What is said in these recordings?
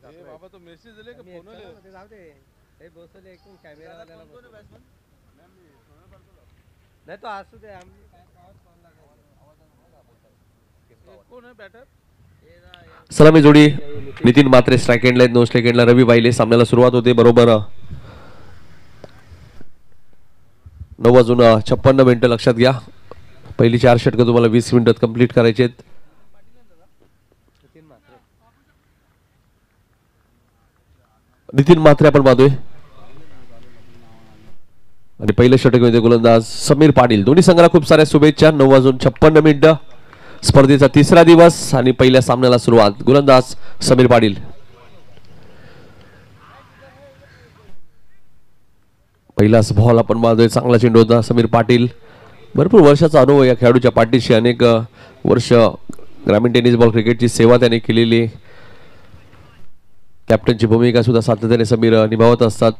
बाबा तो मेसेज दिले का फोन ते जाऊ दे हे बसले एकूण कॅमेरा वाल्याला नाही तो असू दे आम्ही काय कॉल लागायचा कोण आहे बॅटर सलामी जोडी नितीन मात्रे स्ट्राइक एंडला, नो स्ट्राइक एंडला रवी बाईले. सामन्याला सुरुवात होते बरोबर 9:56 लक्षात घ्या. पहिली 4 षटकं तुम्हाला 20 मिनिटात कंप्लीट करायचे आहेत. नितीन म्हात्रे आपण पाहतोय आणि पहिलं षटक म्हणजे गोलंदाज समीर पाटील. दोन्ही संघाला खूप साऱ्या शुभेच्छा. 9:56 स्पर्धेचा तिसरा दिवस आणि पहिल्या सामन्याला सुरुवात. गोलंदाज समीर पाटील. पहिलाच बॉल आपण पाहतोय. चांगला चेंडू होता. समीर पाटील भरपूर वर्षाचा अनुभव या खेळाडूच्या पाठीशी. अनेक वर्ष ग्रामीण टेनिस बॉल क्रिकेटची सेवा त्याने केलेली. कॅप्टनची भूमिका सुद्धा सातत्याने समीर निभावत असतात.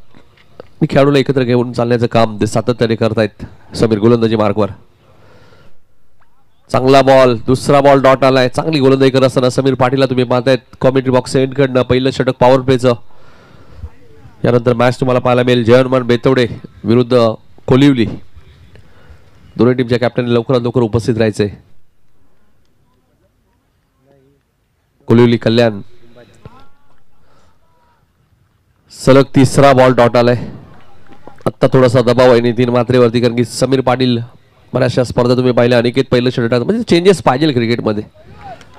खेळाडूला एकत्र घेऊन चालण्याचं काम ते सातत्याने करतायत. समीर गोलंदाजी मार्कवर. चांगला बॉल. दुसरा बॉल डॉट आलाय. चांगली गोलंदाजी करत असताना समीर पाटीलला तुम्ही पाहतायत कॉमेंट्री बॉक्स एंड कडनं. पहिलं षटक पॉवर प्लेचं. यानंतर मॅच तुम्हाला पाहायला मिळेल जयहनुमान बेतवडे विरुद्ध कोलिवली. दोन्ही टीमच्या कॅप्टनने लवकरात लवकर उपस्थित राहायचे. कोलिवली कल्याण. सलग तिसरा बॉल डॉट आलाय. आत्ता थोडासा दबाव आहे नितीन म्हात्रेवरती, कारण की समीर पाटील बऱ्याचशा स्पर्धा तुम्ही पाहिल्या. अनिकेत पहिलं षटक म्हणजे चेंजेस पाहिजे क्रिकेटमध्ये.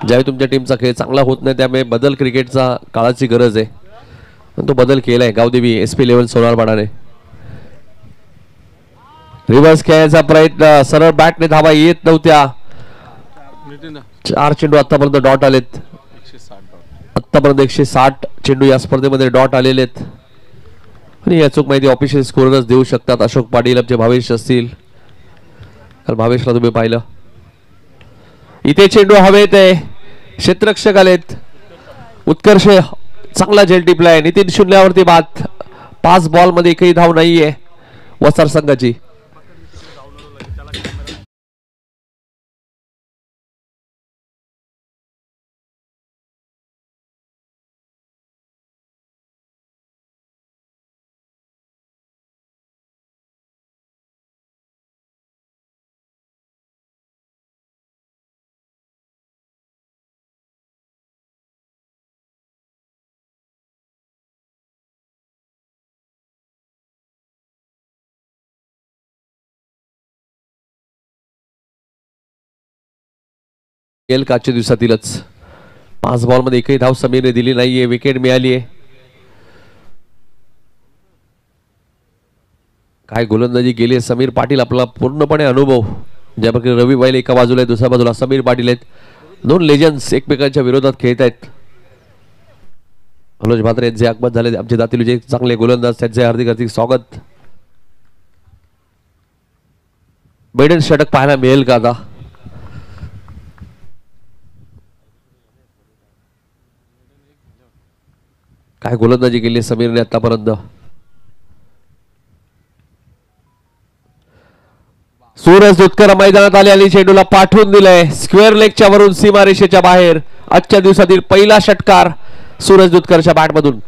ज्यावेळी तुमच्या टीमचा खेळ चांगला होत नाही त्यामुळे बदल क्रिकेटचा काळाची गरज आहे. तो बदल केलाय गावदेवी SP लेवल सोनारपाडाने. रिव्हर्स खेळायचा प्रयत्न. सरळ बॅटने धावा येत नव्हत्या. 4 चेंडू आतापर्यंत डॉट आलेत. आतापर्यंत 160 चेंडू या स्पर्धेमध्ये डॉट आलेले आहेत. आणि अचूक माहिती ऑफिशियल स्कोरच देऊ शकतात. अशोक पाटील आमचे भावेश असतील. तर भावेशला तुम्ही पाहिलं. इथे चेंडू हवेत आहे. क्षेत्ररक्षक आलेत. उत्कर्ष चांगला झेल टिपलाय. नितीन शून्यावरती बाद. 5 बॉल मध्ये एकही धाव नाहीये वसार संघाची. कालच्या दिवसातीलच 5 बॉल मध्ये एकही धाव समीरने दिली नाहीये. विकेट मिळाली आहे. काय गोलंदाजी केली समीर पाटील. आपला पूर्णपणे अनुभव. ज्या प्रकारे रवी बैल एका बाजूला आहे, दुसऱ्या बाजूला समीर पाटील आहेत. 2 लेजंड्स एकमेकांच्या विरोधात खेळत आहेत. मनोज म्हात्रे जे आगमन झाले आमचे दातीलू जे चांगले गोलंदाज त्यांचे हार्दिक हार्दिक स्वागत. मेडन षटक पाहायला मिळेल का आता. काय गोलंदाजी केली समीरने आतापर्यंत. सूरज दुधकर मैदानात आले आणि चेंडूला पाठवून दिलंय स्क्वेअर लेगच्या वरून सीमारेषेच्या बाहेर. आजच्या दिवसातील पहिला षटकार सूरज दुधकरच्या बॅटमधून.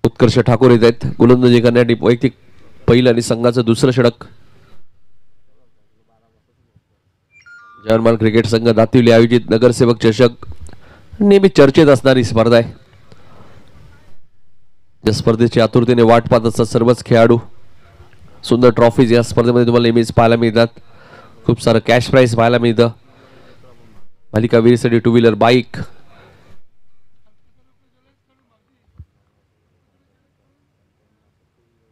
उत्कर्ष ठाकूर येत आहेत गोलंदाजी करण्यासाठी. वैयक्तिक पहिलं आणि संघाचं दुसरं षटक. जर्मन क्रिकेट संघ दातिवली आयोजित नगरसेवक चषक नेहमी चर्चेत असणारी स्पर्धा आहे. या स्पर्धेची आतुरतेने वाट पाहत असतात सर्वच खेळाडू. सुंदर ट्रॉफीज या स्पर्धेमध्ये तुम्हाला नेहमीच पाहायला मिळतात. खूप सारं कॅश प्राइज पाहायला मिळतं. मालिका वीरसाठी 2 व्हीलर बाईक,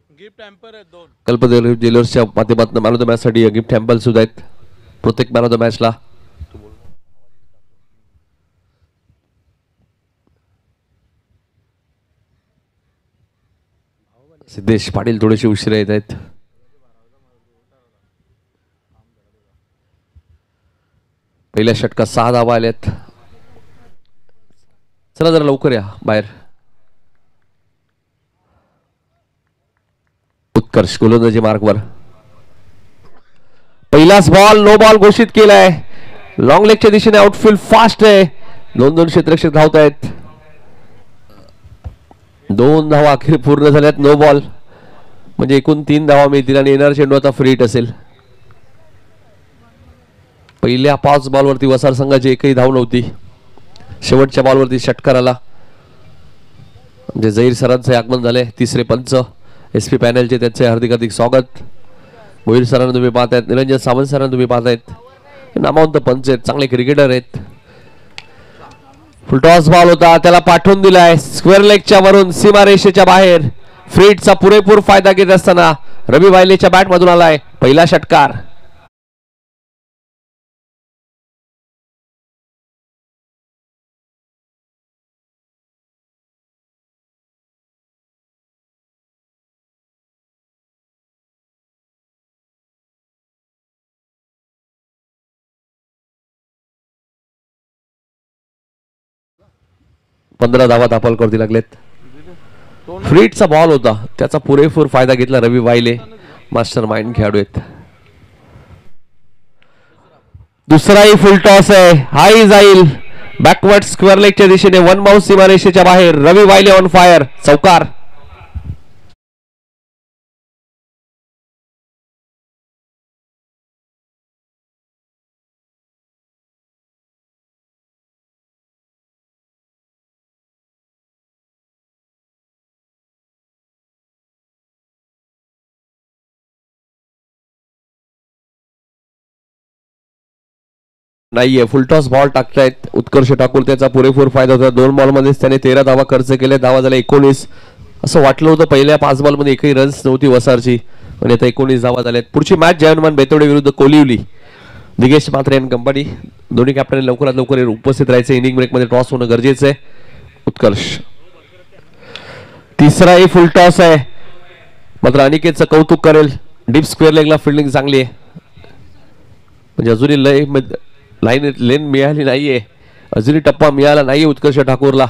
गिफ्ट हॅम्पर आहे 2. कल्पदेव ज्वेलर्सच्या माध्यमातून मॅन ऑफ द मॅच साठी गिफ्ट हॅम्पर सुद्धा आहेत प्रत्येक मॅन ऑफ द मॅचला. सिद्धेश पाटील थोडेसे उशिरा येत आहेत. पहिल्या षटकात 6 धावा आल्यात. चला जरा लवकर या बाहेर. उत्कर्ष गोलंदाजी मार्कवर. पहिलाच बॉल नो बॉल घोषित केलाय. लॉंग लेगच्या दिशेने आउटफील्ड फास्ट आहे. 2 क्षेत्ररक्षक धावत आहेत. 2 धावा अखेर पूर्ण झाल्यात. नो बॉल म्हणजे एकूण 3 धावा मिळतील आणि येणार चेंडू आता फ्री हिट असेल. पहिल्या 5 बॉलवरती वसार संघाची एकही धाव नव्हती. शेवटच्या बॉलवरती षटकार आला. म्हणजे जहीर सरांचे आगमन झाले. तिसरे पंच SP पॅनलचे त्यांचे हार्दिक हार्दिक स्वागत. मोहित सरांना तुम्ही पाहतायत, निरंजन सावंत सरांना तुम्ही पाहतायत. नामवंत पंच आहेत, चांगले क्रिकेटर आहेत. फुलटॉस बॉल होता, त्याला पाठवून दिलाय स्क्वेअर लेगच्या वरून सीमारेषेच्या बाहेर. फ्रीटचा पुरेपूर फायदा घेत असताना रवी वायलेच्या बॅट मधून आलाय पहिला षटकार. पंधरा धावा दाखल करावी लागलेत. फ्रीटचा बॉल होता, त्याचा पुरेपूर फायदा घेतला रवी वायले. मास्टर माइंड खेळाडू आहेत. दुसराही फुल टॉस आहे, हाही जाईल बॅकवर्ड स्क्वेअर लेगच्या दिशेने. 1 बाउंस सीमारेषेच्या बाहेर. रवी वायले ऑन फायर. चौकार. नाहीये. फुलटॉस बॉल टाकतायत उत्कर्ष ठाकूर. त्याचा पुरेपूर फायदा होता. 2 बॉलमध्येच त्याने 13 धावा खर्च केले. धावा झाल्या 19. असं वाटलं होतं पहिल्या 5 बॉलमध्ये एकही रन्स नव्हती वसारची, पण आता 19 धावा झाल्यात. पुढची मॅच जयहनुमान बेतोडे विरुद्ध कोलिवली. दिगेश मात्रे अँड कंपनी. दोन्ही कॅप्टन लवकरात लवकर उपस्थित राहायचे. इनिंग ब्रेकमध्ये टॉस होणं गरजेचं आहे. उत्कर्ष. तिसराही फुल टॉस आहे, मात्र अनिकेतचं कौतुक करेल. डीप स्क्वेअर लेगला फिल्डिंग चांगली आहे. म्हणजे अजूनही लेन मिळाली नाहीये, अजूनही टप्पा मिळाला नाहीये उत्कर्ष ठाकूरला.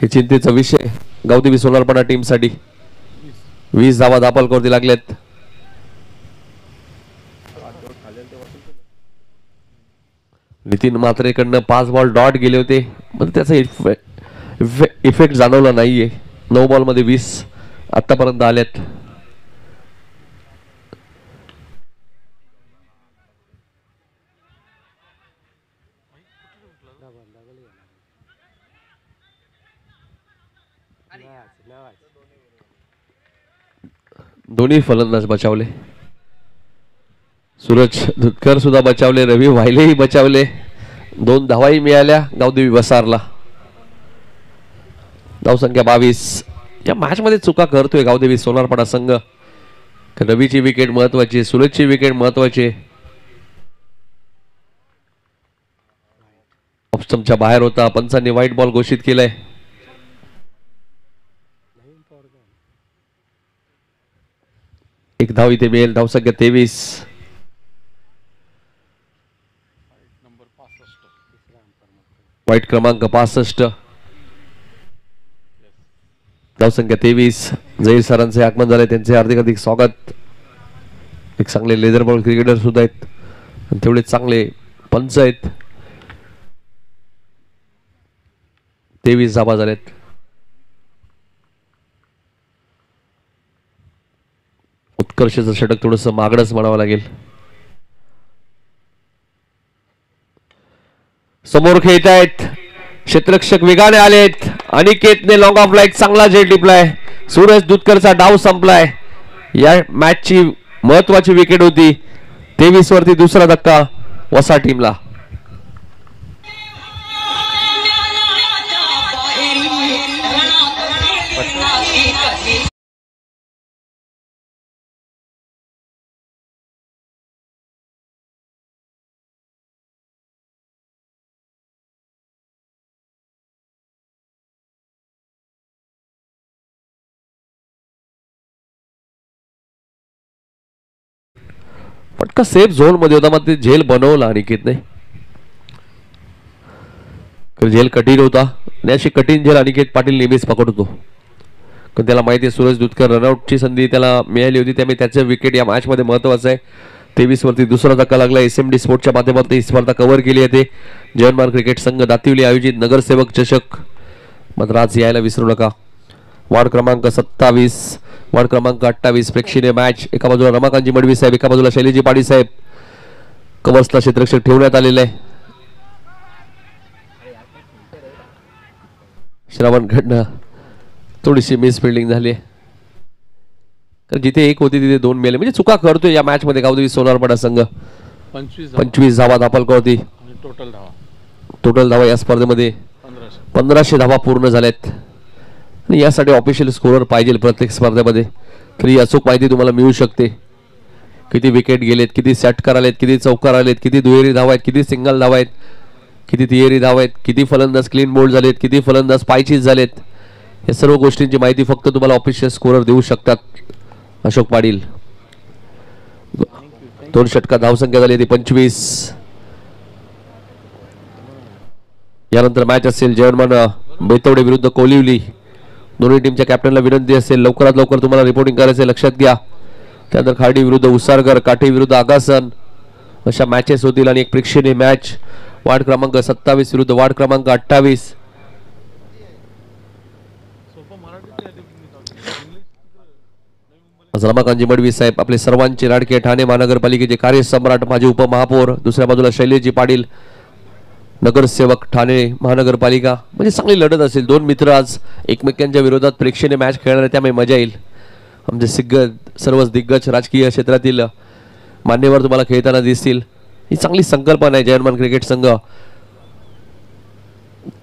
हे चिंतेचा विषय गावदेवी सोनारपाडा टीम साठी. 20 धावा दाखल करावी लागलेत. नितीन मात्रेकडनं 5 बॉल डॉट गेले होते, पण त्याचा इफेक्ट जाणवला नाहीये. 9 बॉल मध्ये 20 आतापर्यंत आलेत. दोन्ही फलंदाज बचावले. सूरज धुतकर सुद्धा बचावले. रवी वायलेही बचावले. 2 धावाही मिळाल्या गावदेवी वसारला. धावसंख्या 22. या मॅच मध्ये चुका करतोय गावदेवी सोनारपाडा संघ. रवीची विकेट महत्वाची, सूरजची विकेट महत्वाची. ऑफस्टंपच्या बाहेर होता. पंचांनी व्हाईट बॉल घोषित केलाय. एक धाव इथे मिळेल. धावसंख्या 23. वाईट क्रमांक 65. धावसंख्या 23. जहीर सरांचे आगमन झाले, त्यांचे हार्दिक हार्दिक स्वागत. एक चांगले लेदर बॉल क्रिकेटर सुद्धा आहेत आणि तेवढे चांगले पंच आहेत. 23 धावा झालेत. उत्कर्षाचं षटक थोडस मागडच म्हणावं लागेल. समोर खेळत आहेत क्षेत्ररक्षक वेगाने आलेत. अनिकेतने लॉंग ऑफ लाईक चांगला झेल टिपलाय. सूरज दुधकरचा डाव संपलाय. या मॅचची महत्वाची विकेट होती. 23 वरती दुसरा धक्का वसा टीमला. पटका सेफ झोन मध्ये होता, मग ते झेल बनवला अनिकेतने. झेल कठीण होता आणि अशी कठीण झेल अनिकेत पाटील नेहमीच पकडतो. पण त्याला माहिती आहे सूरज दुधकर रनआउटची संधी त्याला मिळाली होती, त्यामुळे त्याचं विकेट या मॅच मध्ये महत्वाचं आहे. 23 वरती दुसरा धक्का लागला. SMD स्पोर्टच्या माध्यमातून ही स्पर्धा कव्हर केली आहे. जयनमान क्रिकेट संघ दातिवली आयोजित नगरसेवक चषक मात्र आज यायला विसरू नका. वार्ड क्रमांक 27, वार्ड क्रमांक 28 प्रेक्षणीय मॅच. एका बाजूला रमाकांतजी मडवी साहेब, एका बाजूला शैलीजी पाडी साहेब. कव्हर्सला क्षेत्ररक्षक ठेवण्यात आलेलं आहे. श्रावणकडनं थोडीशी मिस फिल्डिंग झाली आहे. तर जिथे एक होती तिथे 2 मेले, म्हणजे चुका करतोय या मॅच मध्ये गावदेवी सोनारपाडा संघ. 25 धावा दाखल होती. टोटल धावा या स्पर्धेमध्ये 1500 धावा पूर्ण झाल्यात. आणि यासाठी ऑफिशियल स्कोरर पाहिजे प्रत्येक स्पर्धेमध्ये. तर ही अचूक माहिती तुम्हाला मिळू शकते. किती विकेट गेलेत, किती षटकार आलेत, किती चौकार आलेत, किती दुहेरी धावा आहेत, किती सिंगल धावा आहेत, किती तिहेरी धावा आहेत, किती फलंदाज क्लीन बोल्ड झालेत, किती फलंदाज पायचीज झालेत. या सर्व गोष्टींची माहिती फक्त तुम्हाला ऑफिशियल स्कोरर देऊ शकतात. अशोक पाटील 2 षटकार धावसंख्या झाली ती 25. यानंतर मॅच असेल जयनमान बेतवडे विरुद्ध कोलिवली. दोन्ही टीमच्या कॅप्टनला विनंती असेल लवकरात लवकर तुम्हाला रिपोर्टिंग करायचे, लक्षात घ्या. त्यानंतर खाडी विरुद्ध उसारकर, काठी विरुद्ध आगासन अशा मॅचेस होतील. आणि एक प्रेक्षणीय मॅच वार्ड क्रमांक 27 विरुद्ध वार्ड क्रमांक 28. रमाकांतजी मडवी साहेब आपले सर्वांचे लाडके ठाणे महानगरपालिकेचे कार्यसम्राट माजी उपमहापौर. दुसऱ्या बाजूला शैलेशजी पाटील नगरसेवक ठाणे महानगरपालिका. म्हणजे चांगली लढत असेल. 2 मित्र आज एकमेकांच्या विरोधात प्रेक्षणीय मॅच खेळणार आहे, त्यामुळे मजा येईल. आमचे सर्वच दिग्गज राजकीय क्षेत्रातील मान्यवर तुम्हाला खेळताना दिसतील. ही चांगली संकल्पना आहे. जयनमान क्रिकेट संघ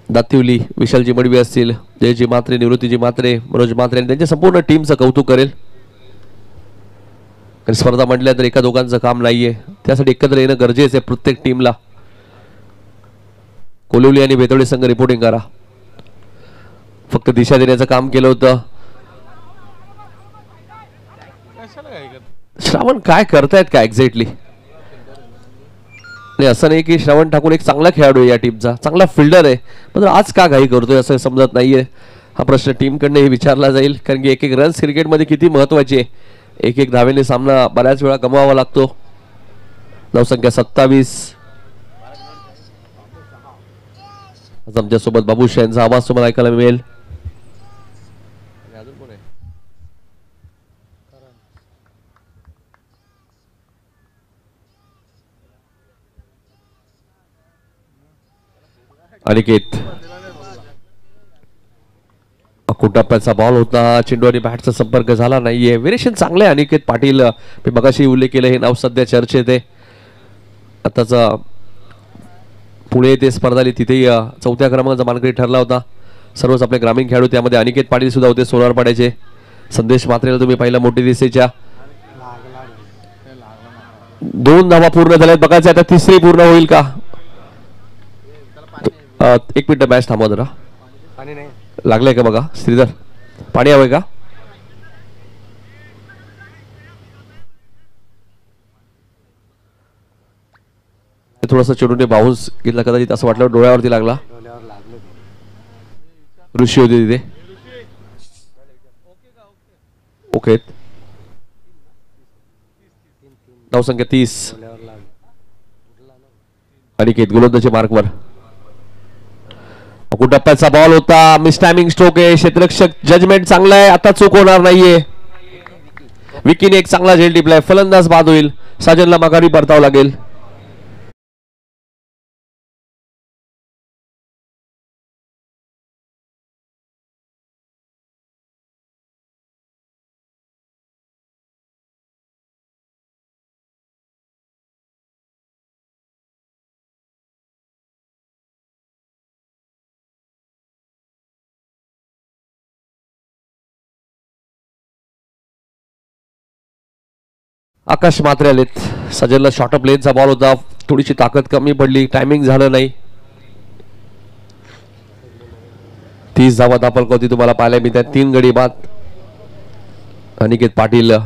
दातिवली विशालजी मडवी असतील, जयजी म्हात्रे, निवृत्तीजी म्हात्रे, मनोज म्हात्रे आणि त्यांच्या संपूर्ण टीमचं कौतुक करेल. आणि स्पर्धा म्हटल्या तर एका दोघांचं काम नाहीये, त्यासाठी एकत्र येणं गरजेचं आहे प्रत्येक टीमला. कोलिवली आणि बेतवडे संघ रिपोर्टिंग करा. फक्त दिशा देण्याचं काम केलं होतं. श्रावण काय करतायत का एक्झॅक्टली? नाही असं नाही की श्रावण ठाकूर एक चांगला खेळाडू आहे या टीमचा, चांगला फिल्डर आहे, पण आज का घाई करतोय असं समजत नाहीये. हा प्रश्न टीमकडनं विचारला जाईल, कारण की एक रन्स क्रिकेटमध्ये किती महत्वाचे आहे. एक धावेने सामना बऱ्याच वेळा गमवावा लागतो. धावसंख्या 27. आज आमच्यासोबत बाबूशाह यांचा आवाज तुम्हाला ऐकायला मिळेल. अनिकेत टप्प्याचा बॉल होता, चेंडू आणि बॅटचा संपर्क झाला नाहीये. व्हेरिएशन चांगलं आहे अनिकेत पाटील. मी मगाशी उल्लेख केलं, हे नाव सध्या चर्चेत आहे. आताचा पुणे येथे स्पर्धा आली, तिथेही 4थ्या क्रमांकाचा मानकरी ठरला होता. सर्वच आपले ग्रामीण खेळाडू, त्यामध्ये अनिकेत पाटील सुद्धा होते सोनारपाड्याचे. संदेश मात्रेला तुम्ही पाहिला मोठी दिसेच्या. 2 धावा पूर्ण झाल्यात. बघायचं आता तिसरी पूर्ण होईल का. 1 मिनिट मॅच थांबवा जरा. लागलंय का बघा श्रीधर, पाणी हवंय का. थोडासा चेंडूने बाउन्स घेतला, कदाचित असं वाटलं डोळ्यावरती लागला. ऋषी होते तिथे. ओके, धावसंख्या 30. अनिकेत गोलंदाजी मार्कवर. टप्प्याचा बॉल होता, मिस टायमिंग स्ट्रोक आहे. क्षेत्ररक्षक जजमेंट चांगला आहे, आता चूक होणार नाहीये. विकीने एक चांगला झेल टिपलाय. फलंदाज बाद होईल, साजनला माघारी परतावं लागेल. आकाश मात्रे आलेत. सजलला शॉर्ट ऑफ लेनचा बॉल होता, थोडीशी ताकद कमी पडली, टायमिंग झालं नाही. 30 धावा दापलकोती तुम्हाला पाहायला मिळतात. 3 गडी बाद. अनिकेत पाटील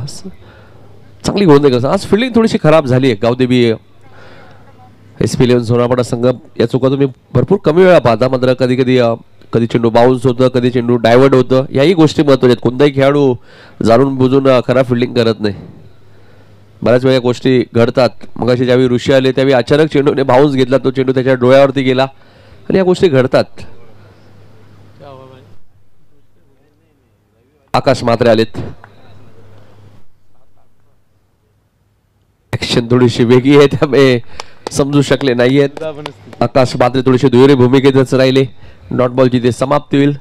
चांगली गोलंदाजी. आज फिल्डिंग थोडीशी खराब झाली आहे. गावदेवी SP11 सोनापडा संघ या चुका तुम्ही भरपूर कमी वेळा पाहता. मात्र कधी कधी कधी चेंडू बाउन्स होतं, कधी चेंडू डायव्हर्ट होतं. याही गोष्टी महत्त्वाच्या आहेत. कोणताही खेळाडू जाणून बुजून खराब फिल्डिंग करत नाही. बऱ्याच वेळा गोष्टी घडतात. मग अशी ज्यावेळी ऋषी आले त्यावेळी अचानक चेंडूने बाउन्स घेतला, तो चेंडू त्याच्या डोळ्यावरती गेला आणि या गोष्टी घडतात. आकाश मात्रे आलेत. ऍक्शन थोडीशी वेगळी आहे त्यामुळे समजू शकले नाहीयेत. आकाश मात्रे थोडीशी दुहेरी भूमिकेतच राहिले. डॉट बॉलची ते समाप्ती होईल.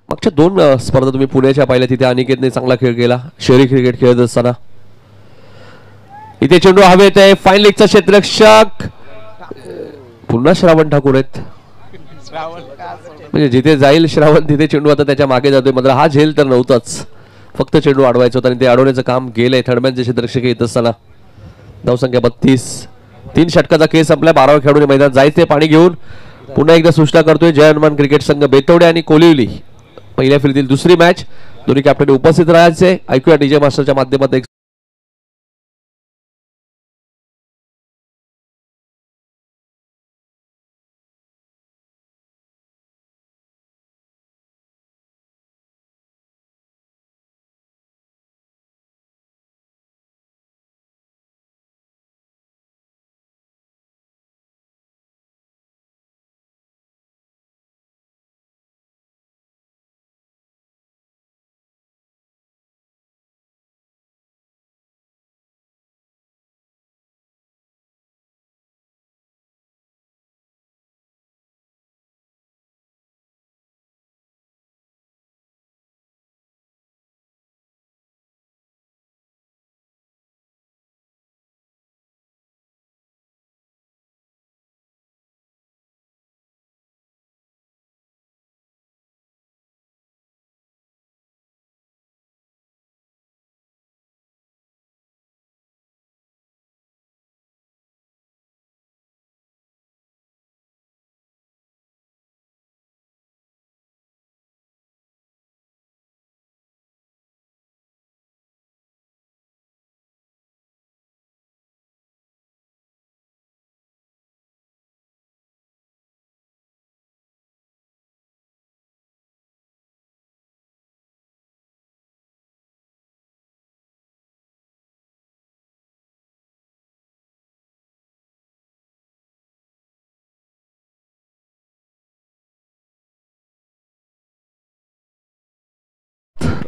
मागच्या 2 स्पर्धा तुम्ही पुण्याच्या पाहिल्या, तिथे अनिकेतने चांगला खेळ केला शहरी क्रिकेट खेळत असताना. इथे चेंडू हवेत आहे. फाईन लेगचा क्षेत्ररक्षक पुन्हा श्रावण ठाकूर आहेत. म्हणजे जिथे जाईल श्रावण तिथे चेंडू आता त्याच्या मागे जातोय. मात्र हा झेल तर नव्हताच, फक्त चेंडू अडवायचा होता आणि ते अडवण्याचं काम केलंय थर्डमॅनचे क्षेत्ररक्षक येत असताना. धावसंख्या 32. 3 षटकाचा खेळ संपलाय. 12 खेळाडूने मैदान जायचे पाणी घेऊन. पुन्हा एकदा सूचना करतोय जय हनुमान क्रिकेट संघ बेतवडे आणि कोलिवली. पहिल्या फेरीतील दुसरी मॅच. दोन्ही कॅप्टन उपस्थित राहायचे. ऐकूया डीजे मास्टरच्या माध्यमातून.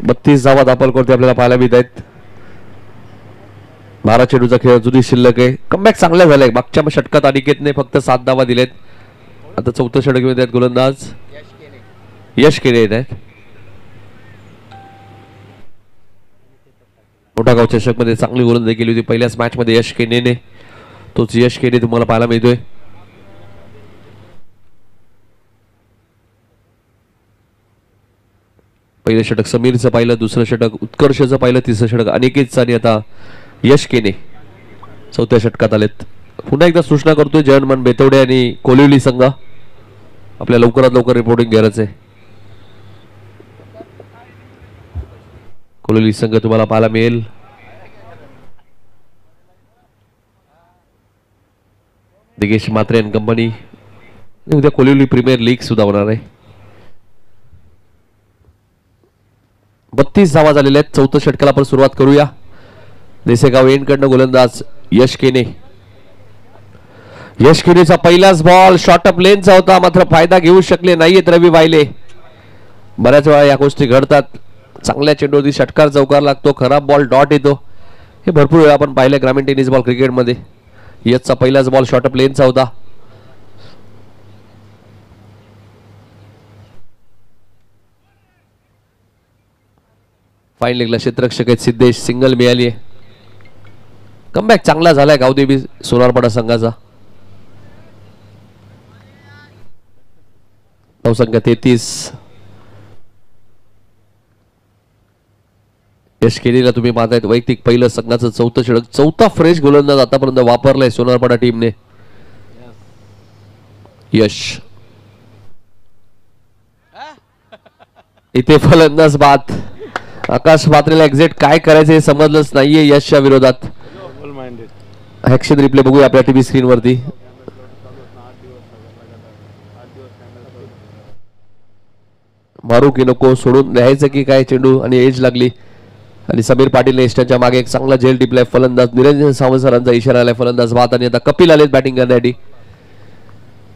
बत्तीस धावा दापलकोटी आपल्याला पाहायला मिळत आहेत. 12 चेंडूचा खेळ अजूनही शिल्लक आहे. कमबॅक चांगला झालाय. मागच्या षटकात अनिकेतने फक्त 7 धावा दिलेत. आता 4थं षटक घेऊन आहेत गोलंदाज यश केने येत आहेत. मोठा गाव चषक मध्ये चांगली गोलंदाजी केली होती पहिल्याच मॅच मध्ये यश केनेने. तोच यश केने तुम्हाला पाहायला मिळतोय. पहिलं षटक समीरचं पाहिलं, दुसरं षटक उत्कर्षचं पाहिलं, तिसरं षटक अनिकेतचं आणि आता यश केने 4थ्या षटकात आलेत. पुन्हा एकदा सूचना करतोय जय हनुमान बेतवडे आणि कोलिवली संघ आपल्या लवकरात लवकर रिपोर्टिंग घ्यायचं आहे. कोलिवली संघ तुम्हाला पाहायला मिळेल. दिगेश मात्रे अँड कंपनी. उद्या कोलिवली प्रीमियर लीग सुद्धा होणार आहे. 32 धावा झालेल्या आहेत. 4थं षटकाला आपण सुरुवात करूया. देसेगाव एंडकडनं गोलंदाज यश केने. यश केनेचा पहिलाच बॉल शॉर्ट ऑफ लेनचा होता, मात्र फायदा घेऊ शकले नाहीयेत रवी वायले. बऱ्याच वेळा या गोष्टी घडतात. चांगल्या चेंडूवरती षटकार चौकार लागतो, खराब बॉल डॉट येतो. हे भरपूर वेळा आपण पाहिले ग्रामीण टेनिस बॉल क्रिकेटमध्ये. यशचा पहिलाच बॉल शॉर्ट ऑफ लेनचा होता. फाईन लेगला क्षेत्ररक्षक आहेत सिद्धेश. सिंगल मिळाली आहे. कमबॅक चांगला झालाय गावदेवी सोनारपाडा संघाचा. धावसंख्या 33. यश केनीला तुम्ही पाहतायत वैयक्तिक पहिलं संघाचं चौथं षटक, चौथा फ्रेश गोलंदाज आतापर्यंत वापरलाय सोनारपाडा टीमने. यश इथे फलंदाज बाद. आकाश पात्रेला एक्झॅक्ट काय करायचं हे समजलंच नाहीये यशच्या विरोधात. ऍक्शन रिप्ले बघूया आपल्या टीव्ही स्क्रीन वरती. मारू की नको, सोडून द्यायचं की काय, चेंडू आणि एज लागली आणि समीर पाटीलने एस्टच्या मागे एक चांगला झेल टिपलाय. फलंदाज निरंजन सावंत सरांचा इशारा आलाय. फलंदाज बाद आणि आता कपिल आलेत बॅटिंग करण्यासाठी.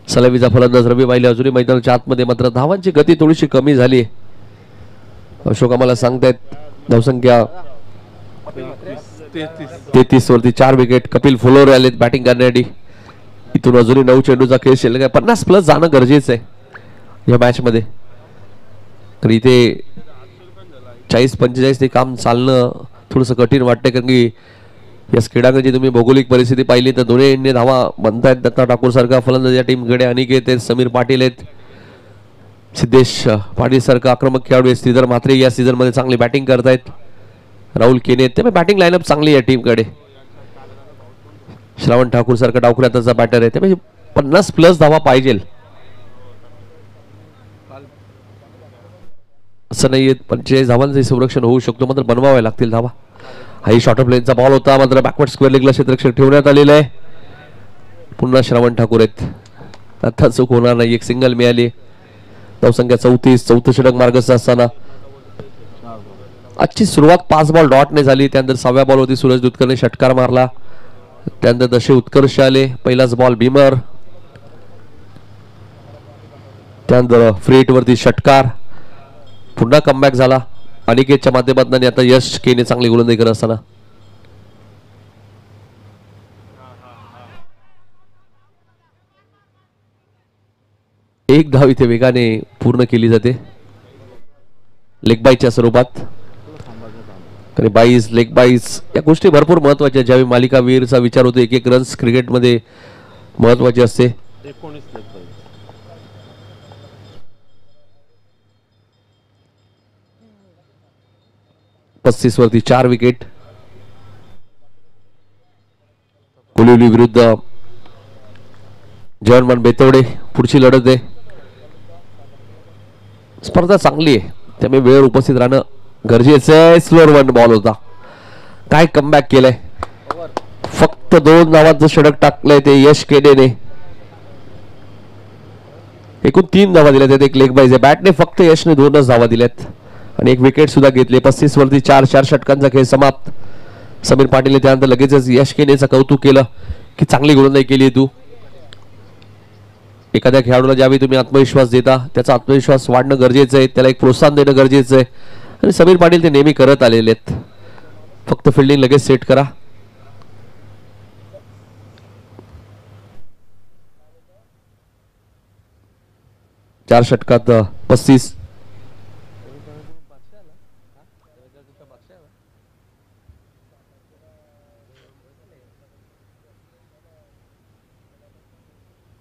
सलामीचा फलंदाज रवी पाहिले अजूनही मैदानाच्या आतमध्ये, मात्र धावांची गती थोडीशी कमी झाली. अशोक आम्हाला सांगतायत धावसंख्या 33 वरती 4 विकेट. कपिल फुलोरे आलेत बॅटिंग करण्यासाठी. इथून अजूनही 9 चेंडूचा खेळ शिल्लक आहे. 50+ जाणं गरजेचं आहे या मॅच मध्ये. तर इथे 40-45 ते काम चालणं थोडंसं कठीण वाटतंय, कारण की या क्रीडांगणाची तुम्ही भौगोलिक परिस्थिती पाहिली तर दोन्ही एंडने धावा बनतायत. दत्ता ठाकूर सारखा फलंदाज या टीमकडे अनिकेत आहेत, समीर पाटील आहेत, सिद्धेश पाटील सारखा आक्रमक खेळाडू आहेत. श्रीधर म्हात्रे या सीझन मध्ये चांगली बॅटिंग करतायत. राहुल केने आहेत. त्यामुळे बॅटिंग लाईनअप चांगली आहे टीमकडे. श्रावण ठाकूर सारखा डावखुऱ्याचा बॅटर आहे. त्यामुळे 50+ धावा पाहिजे असं नाहीये. 45 धावांचे संरक्षण होऊ शकतो, मात्र बनवावे लागतील धावा. हाही शॉर्ट ऑफ लेनचा बॉल होता, मात्र बॅकवर्ड स्क्वेअर लेगला क्षेत्ररक्षक ठेवण्यात आलेलं आहे. पुन्हा श्रावण ठाकूर आहेत. आता चूक होणार नाही. एक सिंगल मिळाली. धावसंख्या 34. चौथं षटक मार्गस्थ असताना आजची सुरुवात 5 बॉल डॉटने झाली. त्यानंतर 6व्या बॉलवरती सूरज दुधकरने षटकार मारला. त्यानंतर दशे उत्कर्ष आले. पहिलाच बॉल भीमर, त्यानंतर फ्रीट वरती षटकार, पुन्हा कमबॅक झाला अनिकेतच्या माध्यमातून. आणि आता यश केने चांगली गोलंदाजी करत असताना एक धाव इथे वेगाने पूर्ण केली जाते लेग बाईच्या स्वरूपात. आणि बाईस लेग बाईस या गोष्टी भरपूर महत्वाच्या. ज्यावेळी मालिकावीरचा विचार होतो, एक रन्स क्रिकेटमध्ये महत्वाचे असते. 35 वरती 4 विकेट. कोलिवली विरुद्ध जयवंतमान बेतवडे पुढची लढत आहे. स्पर्धा चांगली आहे, त्यामुळे वेळेवर उपस्थित राहणं गरजेचं आहे. स्लोअर 1 बॉल होता. काय कमबॅक केलंय. फक्त 2 धावांचं षटक टाकलंय ते यश केनेने. एकूण 3 धावा दिल्यात. त्यात एक लेग बाईज आहे. बॅटने फक्त यशने 2च धावा दिल्यात आणि एक विकेट सुद्धा घेतली. 35 वरती 4 षटकांचा खेळ समाप्त. समीर पाटीलने त्यानंतर लगेचच यश केनेचं कौतुक केलं की चांगली गोलंदाजी केली तू. एखाद्या खेळाडूला ज्यावेळी तुम्ही आत्मविश्वास देता त्याचा आत्मविश्वास वाढणं गरजेचं आहे, त्याला एक प्रोत्साहन देणं गरजेचं आहे. आणि समीर पाटील ते नेहमी करत आलेले आहेत. फक्त फिल्डिंग लगेच सेट करा. चार षटकात 35.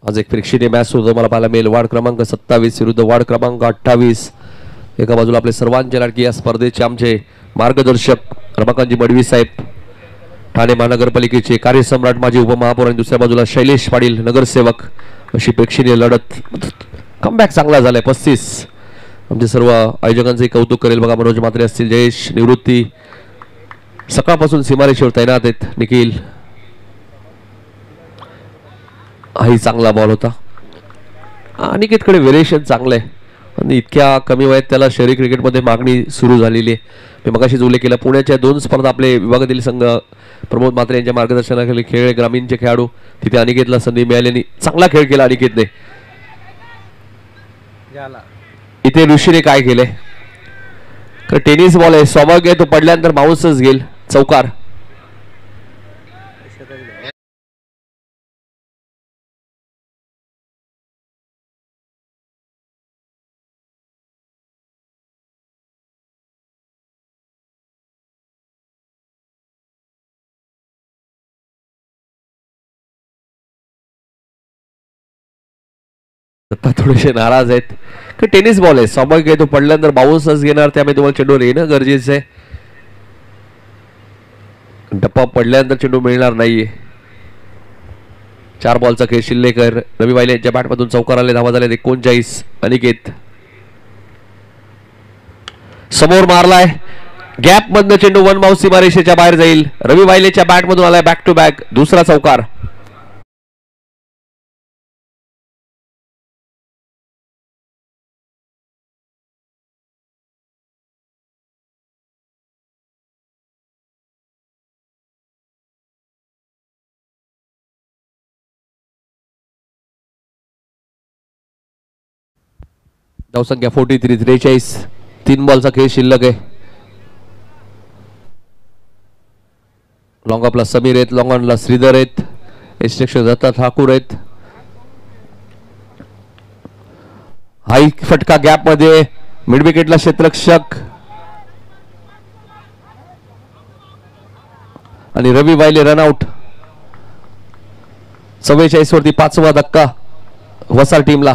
आज एक प्रेक्षणीय मॅच सुद्धा मला पाहायला मिळेल. वार्ड क्रमांक 27 विरुद्ध वार्ड क्रमांक 28. एका बाजूला आपले सर्वांचे लाडके या स्पर्धेचे आमचे मार्गदर्शक रमाकांतजी मडवी साहेब ठाणे महानगरपालिकेचे कार्यसम्राट माजी उपमहापौर, आणि दुसऱ्या बाजूला शैलेश पाटील नगरसेवक. अशी प्रेक्षणीय लढत. कमबॅक चांगला झालाय. 35. आमचे सर्व आयोजकांचे कौतुक करेल बघा. मनोज म्हात्रे असतील, जयेश निवृत्ती सकाळपासून सीमारेषेवर तैनात आहेत. निखिल. हाही चांगला बॉल होता. अनिकेतकडे व्हेरिएशन चांगलं आहे आणि इतक्या कमी वयात त्याला शहरी क्रिकेटमध्ये मागणी सुरू झालेली आहे. मी मगाशीच उल्लेख केला. पुण्याच्या 2 स्पर्धा आपले विभागातील संघ प्रमोद म्हात्रे यांच्या मार्गदर्शनाखाली खेळ ग्रामीणचे खेळाडू, तिथे अनिकेतला संधी मिळाली. चांगला खेळ केला अनिकेतने. इथे ऋषीने काय केलंय. टेनिस बॉल आहे, स्वाभाविक आहे, तो पडल्यानंतर बाउन्सच घेईल. चौकार. थोडेसे नाराज आहेत. टेनिस बॉल आहे, स्वाभाविक आहे, तो पडल्यानंतर बाउन्सच घेणार. त्यामुळे तुम्हाला चेंडूवर येणं गरजेचं आहे. डप्पा पडल्यानंतर चेंडू मिळणार नाहीये. 4 बॉलचा खेळ शिल्लक. रवी वायले यांच्या बॅटमधून चौकार आले. धावा झाले 39. अनिकेत समोर मारलाय. गॅप मधनं चेंडू वन माऊस सीमारेषेच्या बाहेर जाईल. रवी वायलेच्या बॅटमधून आलाय बॅक टू बॅक दुसरा चौकार. धावसंख्या 43. 3 बॉलचा खेळ शिल्लक आहे. लॉंग ऑफला समीर आहेत. लॉंग ऑनला श्रीधर आहेत. एक्स्ट्रेक्शन दत्ता ठाकूर आहेत. हाई फटका गॅप मध्ये मिड विकेटला क्षेत्ररक्षक आणि रवी वायले रनआउट. 44 वरती 5वा धक्का वसार टीमला.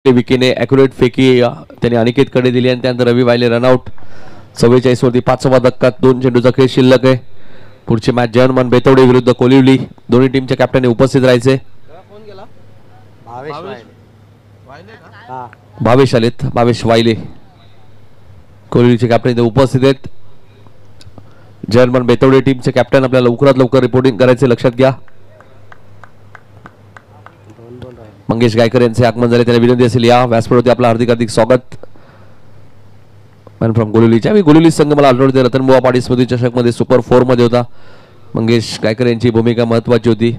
विकेने ॲक्युरेट फेकी त्याने अनिकेतकडे दिली आणि त्यानंतर रवी वायले रनआउट. 44 वरती 5वा धक्का. 2 चेंडूचा खेळ शिल्लक आहे. पुढची मॅच जयनमान बेतवडे विरुद्ध कोलिवली. दोन्ही टीमच्या कॅप्टन उपस्थित राहायचे. भावेश आलेत. भावेश वायले कोलिवलीचे कॅप्टन इथे उपस्थित आहेत. जयनमान बेतवडे टीमचे कॅप्टन आपल्याला लवकरात लवकर रिपोर्टिंग करायचे लक्षात घ्या. मंगेश गायकर यांचे आगमन झाले. त्यांना विनंती असेल या व्यासपीठावरती आपलं हार्दिक स्वागत. मॅन फ्रॉम गोलिवलीच्या गोलिवली संघ मला आठवते रतनबुवा पाटील स्मृती चषक मध्ये सुपर 4 मध्ये होता. मंगेश गायकर यांची भूमिका महत्वाची होती.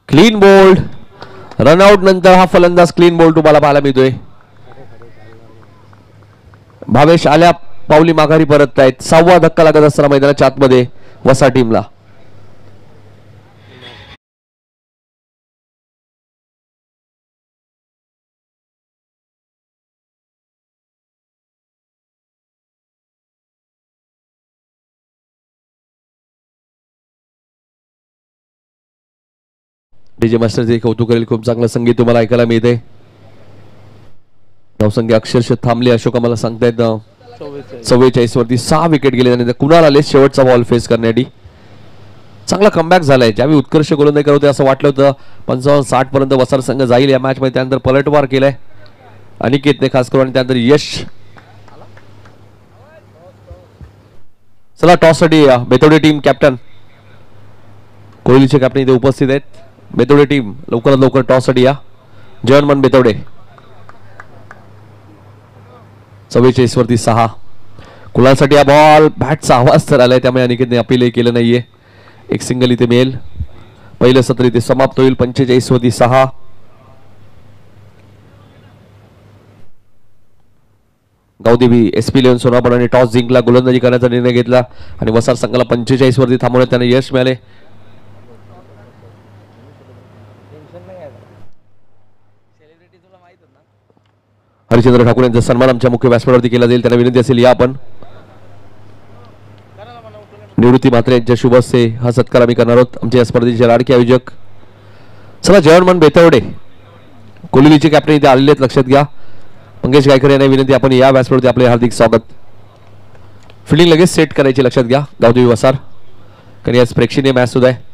Clean bowled. रनआउट नंतर हा फलंदाज क्लीन बोल्ड तुम्हाला पाहायला मिळतोय. भावेश आल्या पावली माघारी परत आहेत. 6वा धक्का लागत असताना मैदानाच्या आतमध्ये वसा टीमला. डीजे मास्टरचे कौतुक करेल. खूप चांगलं संगीत तुम्हाला ऐकायला मिळते. धावसंख्या अक्षरशः थांबली. अशोक आम्हाला सांगतायत 44 वरती 6 विकेट गेले. त्यानंतर कुणाल आले शेवटचा बॉल फेस करण्यासाठी. चांगला कमबॅक झालाय. ज्यावेळी उत्कर्ष गोलंदाजी करत होते असं वाटलं होतं 55-60 पर्यंत वसार संघ जाईल या मॅच मध्ये. त्यानंतर पलटवार केलाय अनिकेतने खास करून आणि त्यानंतर यश. चला टॉस साठी बेतवडे टीम कॅप्टन कोहलीचे कॅप्टन इथे उपस्थित आहेत. बेतवडे टीम लवकरात लवकर टॉस साठी या. जयनमान बेतवडे. 44 वरती 6. कुलासाठी हा बॉल बॅटचा आवाज तर आलाय त्यामुळे अनिकेतने अपीलही केलं नाहीये. एक सिंगल इथे मिळेल. पहिलं सत्र इथे समाप्त होईल. 45 वरती 6. गावदेवी SP11 सोनापणाने टॉस जिंकला. गोलंदाजी करण्याचा निर्णय घेतला आणि वसार संघाला 45 वरती थांबवण्यात त्यांना यश मिळाले. हरिचंद्र ठाकूर यांचा सन्मान आमच्या मुख्य व्यासपीठावरती केला जाईल. त्यांना विनंती असेल या आपण. निवृत्ती म्हात्रे यांच्या शुभ हस्ते हा सत्कार आम्ही करणार आहोत. आमच्या या स्पर्धेचे लाडके आयोजक चला जयनमान बेतवडे कोहलीचे कॅप्टन इथे आलेले आहेत लक्षात घ्या. मंगेश गायकर यांना विनंती आपण या व्यासपीठावरती आपले हार्दिक स्वागत. फिल्डिंग लगेच सेट करायची लक्षात घ्या गावदेवी वसार कारण याच प्रेक्षणीय मॅच सुद्धा आहे.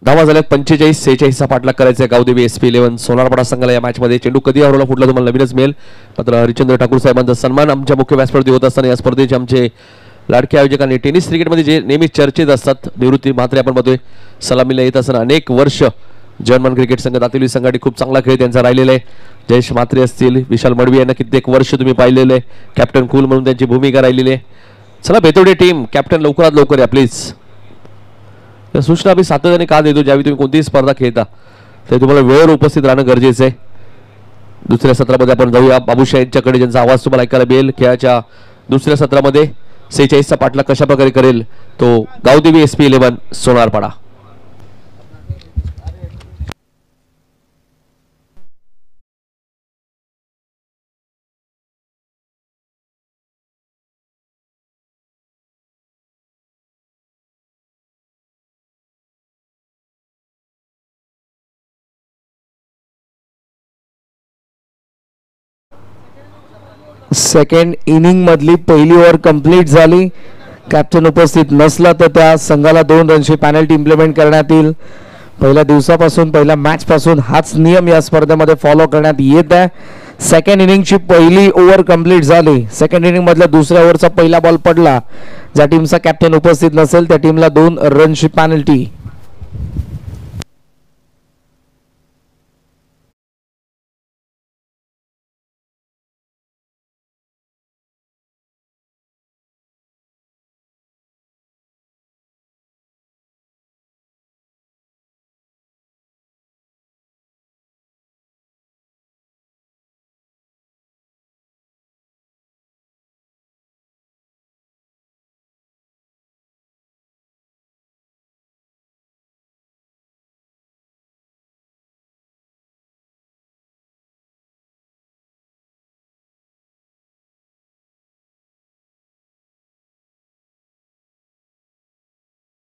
धावा झाल्यात 45-46 चा पाठलाग करायचा आहे. गावदेवी SP11 सोनारपाडा संघाला या मॅच मध्ये. चेंडू कधी हरवला फुटला तुम्हाला नवीनच मिळेल. मात्र हरिचंद्र ठाकूर साहेबांचा सन्मान आमच्या मुख्य व्यासपीठावरती होत असताना या स्पर्धेचे आमचे लाडके आयोजक आणि टेनिस क्रिकेटमध्ये जे नेहमी चर्चेत असतात निवृत्ती म्हात्रे आपण बघतोय सलामीला येत असताना अनेक वर्ष जर्मन क्रिकेट संघ दातिवली संघासाठी खूप चांगला खेळ त्यांचा राहिलेला आहे. जयेश म्हात्रे असतील, विशाल मडवी यांना कित्येक वर्ष तुम्ही पाहिलेले आहे. कॅप्टन कूल म्हणून त्यांची भूमिका राहिलेली आहे. चला बेतवडे टीम कॅप्टन लवकरात लवकर या प्लीज. या सूचना आम्ही सातत्याने का देतो, ज्यावेळी तुम्ही कोणतीही स्पर्धा खेळता ते तुम्हाला वेळेवर उपस्थित राहणं गरजेचं आहे. दुसऱ्या सत्रामध्ये आपण जाऊया बाबूशाह यांच्याकडे, ज्यांचा आवाज तुम्हाला ऐकायला मिळेल. खेळाच्या दुसऱ्या सत्रामध्ये 46चा पाठलाग कशा प्रकारे करेल तो Gavdevi SP11 Sonarpada. Second inning मधली पहिली ओव्हर कंप्लीट झाली. कॅप्टन उपस्थित नसला तर त्या संघाला 2 रनची पॅनल्टी इम्प्लिमेंट करण्यात येईल. पहिल्या दिवसापासून पहिल्या मॅच पासून हाच नियम या स्पर्धेमध्ये फॉलो करण्यात येत आहे. सेकंड इनिंगची पहिली ओव्हर कंप्लीट झाली. सेकंड इनिंग मधल्या दुसऱ्या ओव्हरचा पहिला बॉल पडला. ज्या टीमचा कॅप्टन उपस्थित नसेल त्या टीमला 2 रनची पॅनल्टी.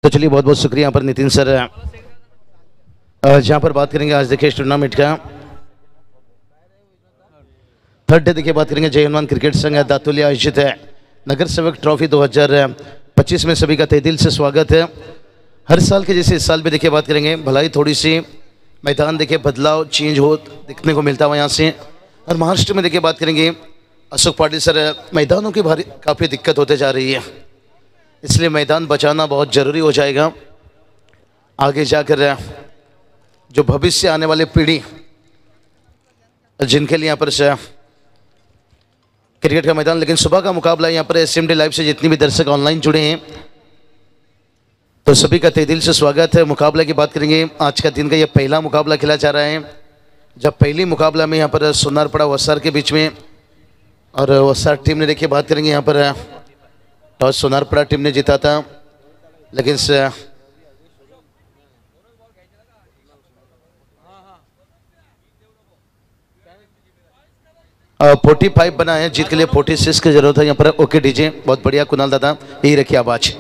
तो चलिए बहुत बहुत शुक्रिया यहाँ पर नितिन सर। जहाँ पर बात करेंगे आज देखिए इस टूर्नामेंट का थर्ड डे देखिए बात करेंगे जय हनुमान क्रिकेट संघ दातुली आयोजित है नगर सेवक ट्रॉफी 2025 में सभी का तहे दिल से स्वागत है। हर साल के जैसे इस साल भी देखिए बात करेंगे भलाई थोड़ी सी मैदान देखिए बदलाव चेंज हो देखने को मिलता हुआ यहाँ से। और महाराष्ट्र में देखिए बात करेंगे अशोक पाटिल सर मैदानों की भारी काफ़ी दिक्कत होते जा रही है, इसलिए मैदान बचाना बहुत ज़रूरी हो जाएगा आगे जाकर जो भविष्य आने वाले पीढ़ी जिनके लिए यहाँ पर क्रिकेट का मैदान। लेकिन सुबह का मुकाबला यहाँ पर SMD लाइव से जितनी भी दर्शक ऑनलाइन जुड़े हैं तो सभी का तहे दिल से स्वागत है। मुकाबले की बात करेंगे आज का दिन का ये पहला मुकाबला खेला जा रहा है, जब पहली मुकाबला में यहाँ पर सोनारपाड़ा वसार के बीच में और वसार टीम ने देखिए बात करेंगे यहाँ पर टॉस सोनारपाड़ा टीम ने जीता था, लेकिन 45 बना है, जीत के लिए 46 की जरूरत है यहाँ पर। ओके डीजे बहुत बढ़िया कुणाल दादा, यही रखिए आवाज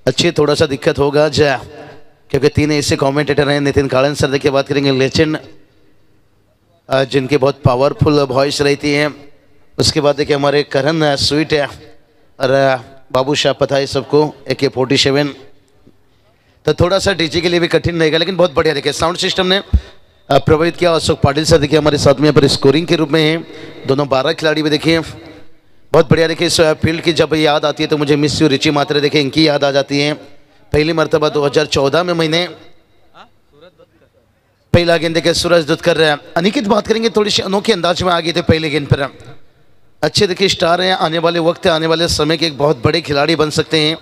अच्छी। थोड़ा सा दिक्कत होगा क्योंकि 3 ऐसे कमेंटेटर हैं। नितिन कालन सर देखिए बात करेंगे लेजेंड जिनकी बहुत पावरफुल वॉइस रहती है। उसके बाद देखिए हमारे करण स्वीट है और बाबू शाह पता है सबको AK-47, तो थोड़ा सा डीजे के लिए भी कठिन रहेगा, लेकिन बहुत बढ़िया देखिए साउंड सिस्टम ने प्रभावित किया। अशोक पाटिल सर देखिए हमारे साथ में यहाँ पर स्कोरिंग के रूप में हैं, दोनों 12 खिलाड़ी भी देखिए बहुत बढ़िया। देखिए इस फील्ड की जब याद आती है तो मुझे मिस यू रिची मात्रे देखिए इनकी याद आ जाती है। पहली मरतबा 2014 में मैंने पहला गेंद देखिए सूरज दुत्कर अनिकेत बात करेंगे थोड़ी सी अनोखे अंदाज में आ गए थे पहले गेंद पर। अच्छे देखिए स्टार हैं, आने वाले वक्त आने वाले समय के एक बहुत बड़े खिलाड़ी बन सकते हैं।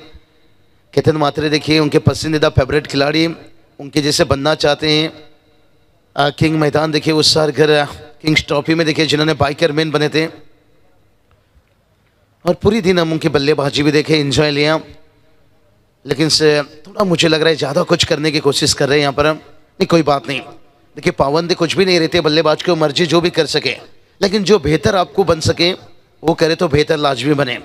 केतन मात्रे देखिए उनके पसंदीदा फेवरेट खिलाड़ी, उनके जैसे बनना चाहते हैं। किंग मैदान देखिए उस साल घर किंग्स ट्रॉफी में देखिए जिन्होंने बाइकर मैन बने थे और पूरी दिन हम उनकी बल्लेबाजी भी देखे, एंजॉय लिया। लेकिन से थोड़ा मुझे लग रहा है ज़्यादा कुछ करने की कोशिश कर रहे हैं यहाँ पर। नहीं कोई बात नहीं, देखिए पाबंदी कुछ भी नहीं रहती, बल्लेबाज को मर्जी जो भी कर सके, लेकिन जो बेहतर आपको बन सके वो करे तो बेहतर लाजमी बने।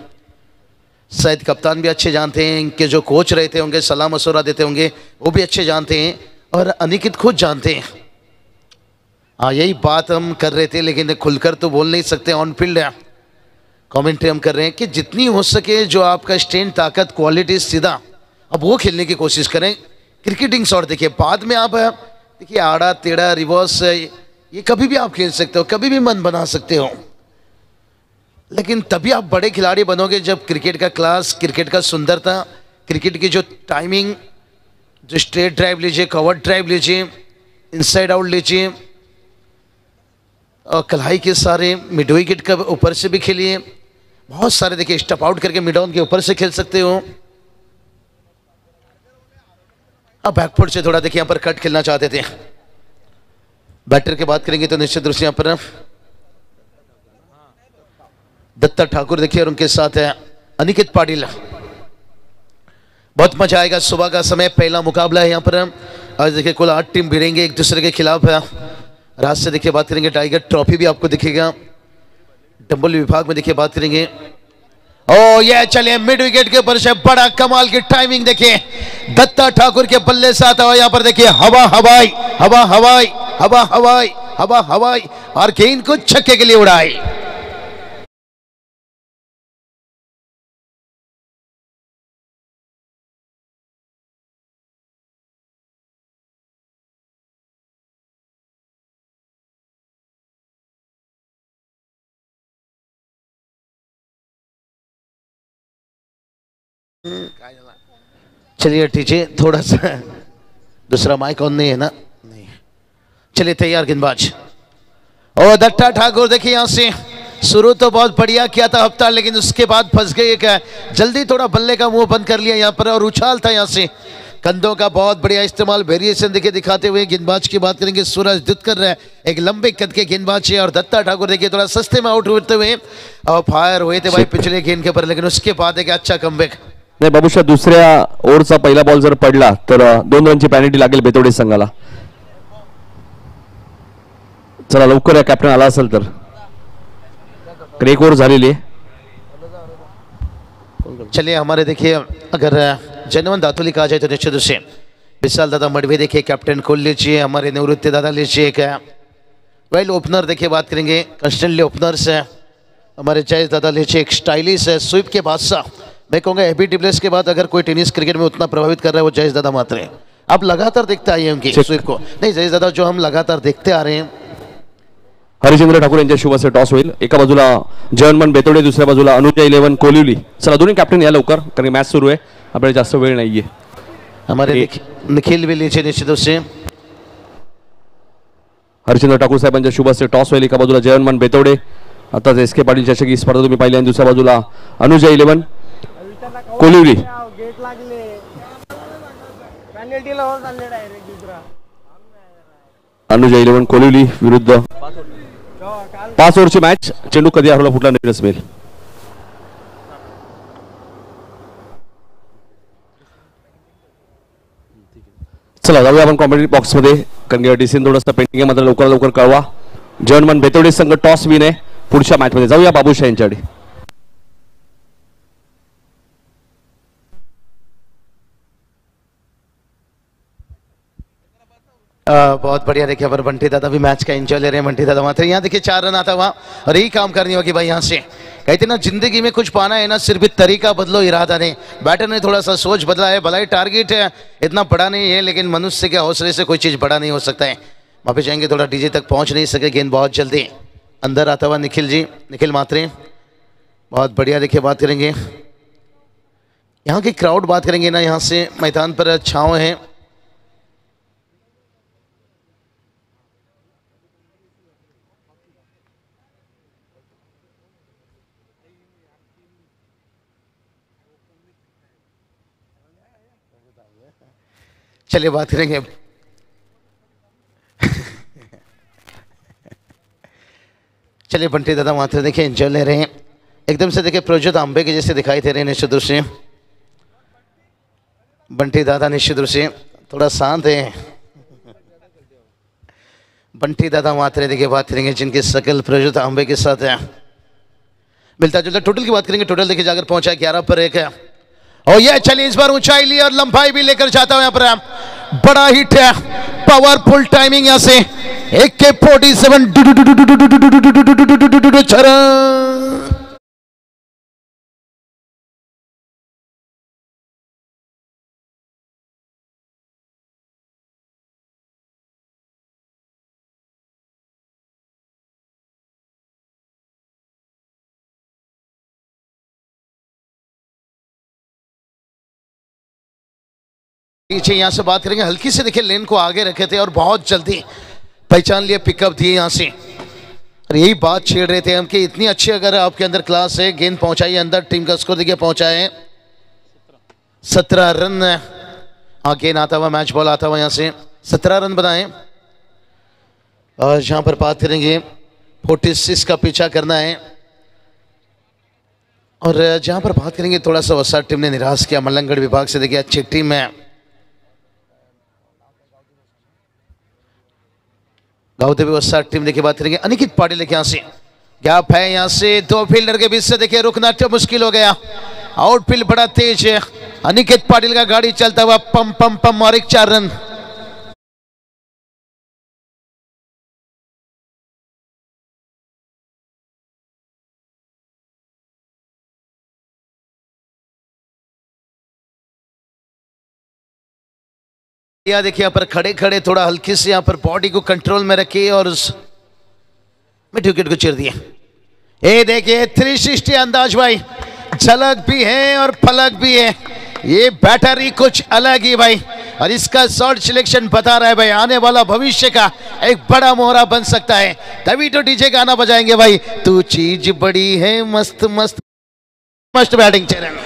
शायद कप्तान भी अच्छे जानते हैं, इनके जो कोच रहते होंगे सलाह मशवरा देते होंगे वो भी अच्छे जानते हैं और अनिकेत खुद जानते हैं। हाँ यही बात हम कर रहे थे, लेकिन खुलकर तो बोल नहीं सकते। ऑन फील्ड कमेंट्री हम कर रहे हैं कि जितनी हो सके जो आपका स्ट्रेंथ ताकत क्वालिटी सीधा अब वो खेलने की कोशिश करें। क्रिकेटिंग शॉट देखिए बाद में आप देखिए आड़ा टेढ़ा रिवर्स ये कभी भी आप खेल सकते हो, कभी भी मन बना सकते हो, लेकिन तभी आप बड़े खिलाड़ी बनोगे जब क्रिकेट का क्लास, क्रिकेट का सुंदरता, क्रिकेट की जो टाइमिंग, जो स्ट्रेट ड्राइव लीजिए, कवर ड्राइव लीजिए, इनसाइड आउट लीजिए और कलाई के सारे मिड विकेट के ऊपर से भी खेलिए, बहुत सारे देखिए स्टप आउट करके मिड ऑन के ऊपर से खेल सकते हो। अब बैकफुट से थोड़ा देखिए यहाँ पर कट खेलना चाहते थे। बैटर की बात करेंगे तो निश्चित रूप से यहाँ पर दत्ता ठाकुर देखिए और उनके साथ है अनिकेत पाटिल। बहुत मजा आएगा, सुबह का समय, पहला मुकाबला है यहाँ पर। आज देखिए कुल 8 टीम भिड़ेंगे एक दूसरे के खिलाफ है। रात से देखिए बात करेंगे टाइगर ट्रॉफी भी आपको दिखेगा। डंबल विभाग में देखिए बात करेंगे। ओ ये चलिए मिड विकेट के ऊपर से बड़ा कमाल की टाइमिंग देखिए दत्ता ठाकुर के बल्ले से आता हुआ। यहाँ पर देखिए हवा हवाई हवा हवाई हवा हवाई हवा हवाई और गेंद को छक्के के लिए उड़ाई। चलिए टीचे थोड़ा सा दूसरा माइक ऑन नहीं है ना, नहीं। चलिए तैयार गेंदबाज। और दत्ता ठाकुर देखिए यहां से शुरू तो बहुत बढ़िया किया था हफ्ता, लेकिन उसके बाद फंस गए। एक जल्दी थोड़ा बल्ले का मुंह बंद कर लिया यहाँ पर और उछाल था यहाँ से कंधों का बहुत बढ़िया इस्तेमाल, वेरिएशन देखिए दिखाते हुए। गेंदबाज की बात करेंगे सूरज दुत्कर है, एक लंबे कद के गेंदबाज है। और दत्ता ठाकुर देखिए थोड़ा सस्ते में आउट होते हुए और फायर हुए थे भाई पिछले गेंद के ऊपर, लेकिन उसके बाद एक अच्छा कमबॅक। नाही बाबूशा, दुसऱ्या ओव्हरचा पहिला बॉल जर पडला तर 2 रनची पेनल्टी लागेल बेतोडे संघाला। चला लवकर या कॅप्टन आला असेल तर, एक ओव्हर झालेली आहे। चलिए हमारे देखिए अगर जनवन दातुली कहा जाए तो निश्चित रूप से विशाल दादा मडवी देखिए कैप्टन खोल लीजिए, हमारे निवृत्ति दादा लीजिए एक वेल ओपनर देखिए बात करेंगे कंस्टेंटली ओपनर्स है हमारे जयेश दादा लीजिए, एक स्टाइलिश है स्वीप के बादशाह। मैं कहूँगा एबी डिविलियर्स के बाद अगर कोई टेनिस क्रिकेट में उतना प्रभावित कर रहा है वो जयेश दादा मात्र है। आप लगातार देखते आए हैं उनकी स्वीप को, नहीं जयेश दादा जो हम लगातार देखते आ रहे हैं। हरिचंद्र ठाकूर यांच्या शुभ असे टॉस होईल। एका बाजूला जयनमन बेतोडे, दुसऱ्या बाजूला अनुजा 11 कोलिवली। चला दोन्ही कॅप्टन या लवकर कारण मॅच सुरू आहे, आपल्याला जास्त वेळ नाहीये। हमारे निखिल भी लीजिए निश्चित रूप से हरिचंद्र ठाकूर साहेबांच्या शुभ असे टॉस होईल। एका बाजूला जयनमन बेतोडे, आता एस के पाटील चषक स्पर्धा तुम्ही पाहिली, आणि दुसऱ्या बाजूला अनुजा 11 कोलिवली। अनुजा 11 कोलिवली विरुद्ध 5 ओव्हरची मॅच। चेंडू कधी हरवला फुटला नाही रसमेल। चला जाऊया आपण कॉमेंट्री बॉक्स मध्ये, कारण डिसिजन थोडंसं पेंडिंग आहे, मात्र लवकर लवकर कळवा। जयनमन बेतोडे संघ टॉस विन आहे पुढच्या मॅच मध्ये। जाऊया बाबूशा यांच्याकडे। बहुत बढ़िया देखिए पर बंटी दादा भी मैच का एंजॉय ले रहे हैं। बंटी दादा मात्र यहाँ देखिए 4 रन आता हुआ और यही काम करनी होगी भाई। यहाँ से कहते ना जिंदगी में कुछ पाना है ना सिर्फ तरीका बदलो इरादा नहीं। बैटर ने थोड़ा सा सोच बदला है, भलाई टारगेट है इतना बड़ा नहीं है, लेकिन मनुष्य के हौसले से कोई चीज़ बड़ा नहीं हो सकता है। वहाँ पे जाएंगे थोड़ा डीजे तक पहुँच नहीं सके, गेंद बहुत जल्दी अंदर आता हुआ निखिल जी, निखिल मात्रे बहुत बढ़िया देखिए बात करेंगे। यहाँ की क्राउड बात करेंगे ना, यहाँ से मैदान पर छाँव है। चलिए बात करेंगे चलिए बंटी दादा मात्र देखिए एंजॉय ले रहे हैं एकदम से। देखिए प्रोजोत आंबे के जैसे दिखाई दे रहे हैं निश्चित रूप से। बंटी दादा निश्चित रूप से थोड़ा शांत है। बंटी दादा मात्र देखिए बात करेंगे जिनके सकल प्रोजोत आंबे के साथ है मिलता जुलता। टोटल की बात करेंगे, टोटल देखिए जाकर पहुंचा 11 पर 1 है। और ये चलिए इस बार ऊंचाई ली और लंबाई भी लेकर जाता हूं। यहाँ पर बड़ा हिट है, पावरफुल टाइमिंग यहाँ से AK-47 पीछे यहाँ से बात करेंगे। हल्की से देखिए लेन को आगे रखे थे और बहुत जल्दी पहचान लिए, पिकअप दिए यहाँ से। और यही बात छेड़ रहे थे हम कि इतनी अच्छी अगर आपके अंदर क्लास है, गेंद पहुंचाइए अंदर। टीम का स्कोर देखिए पहुंचाए 17 रन गेंद आता हुआ, मैच बॉल आता हुआ, यहाँ से 17 रन बनाए। और यहाँ पर बात करेंगे 46 का पीछा करना है। और जहाँ पर बात करेंगे थोड़ा सा वसा टीम ने निराश किया मल्लंगढ़ विभाग से। देखिए अच्छी टीम है, गाँवदेवी वसा टीम। देखिए बात करेंगे अनिकेत पाटिल। देखिए यहाँ से गैप है, यहाँ से दो फील्डर के बीच से देखिए रुकना तो मुश्किल हो गया। आउटफील्ड बड़ा तेज है, अनिकेत पाटिल का गाड़ी चलता हुआ पम पम पम और 4 रन। देखिए यहाँ पर खड़े खड़े थोड़ा हल्की से यहाँ पर बॉडी को कंट्रोल में रखिए और उस मिड विकेट को चीर दिया। ये देखिए 360 अंदाज भाई, झलक भी है और फलक भी है। ये बैटर ही कुछ अलग ही भाई, और इसका शॉट सिलेक्शन बता रहा है भाई आने वाला भविष्य का एक बड़ा मोहरा बन सकता है। तभी तो डीजे गाना बजाएंगे भाई, तू चीज बड़ी है मस्त मस्त मस्त बैटिंग चरण।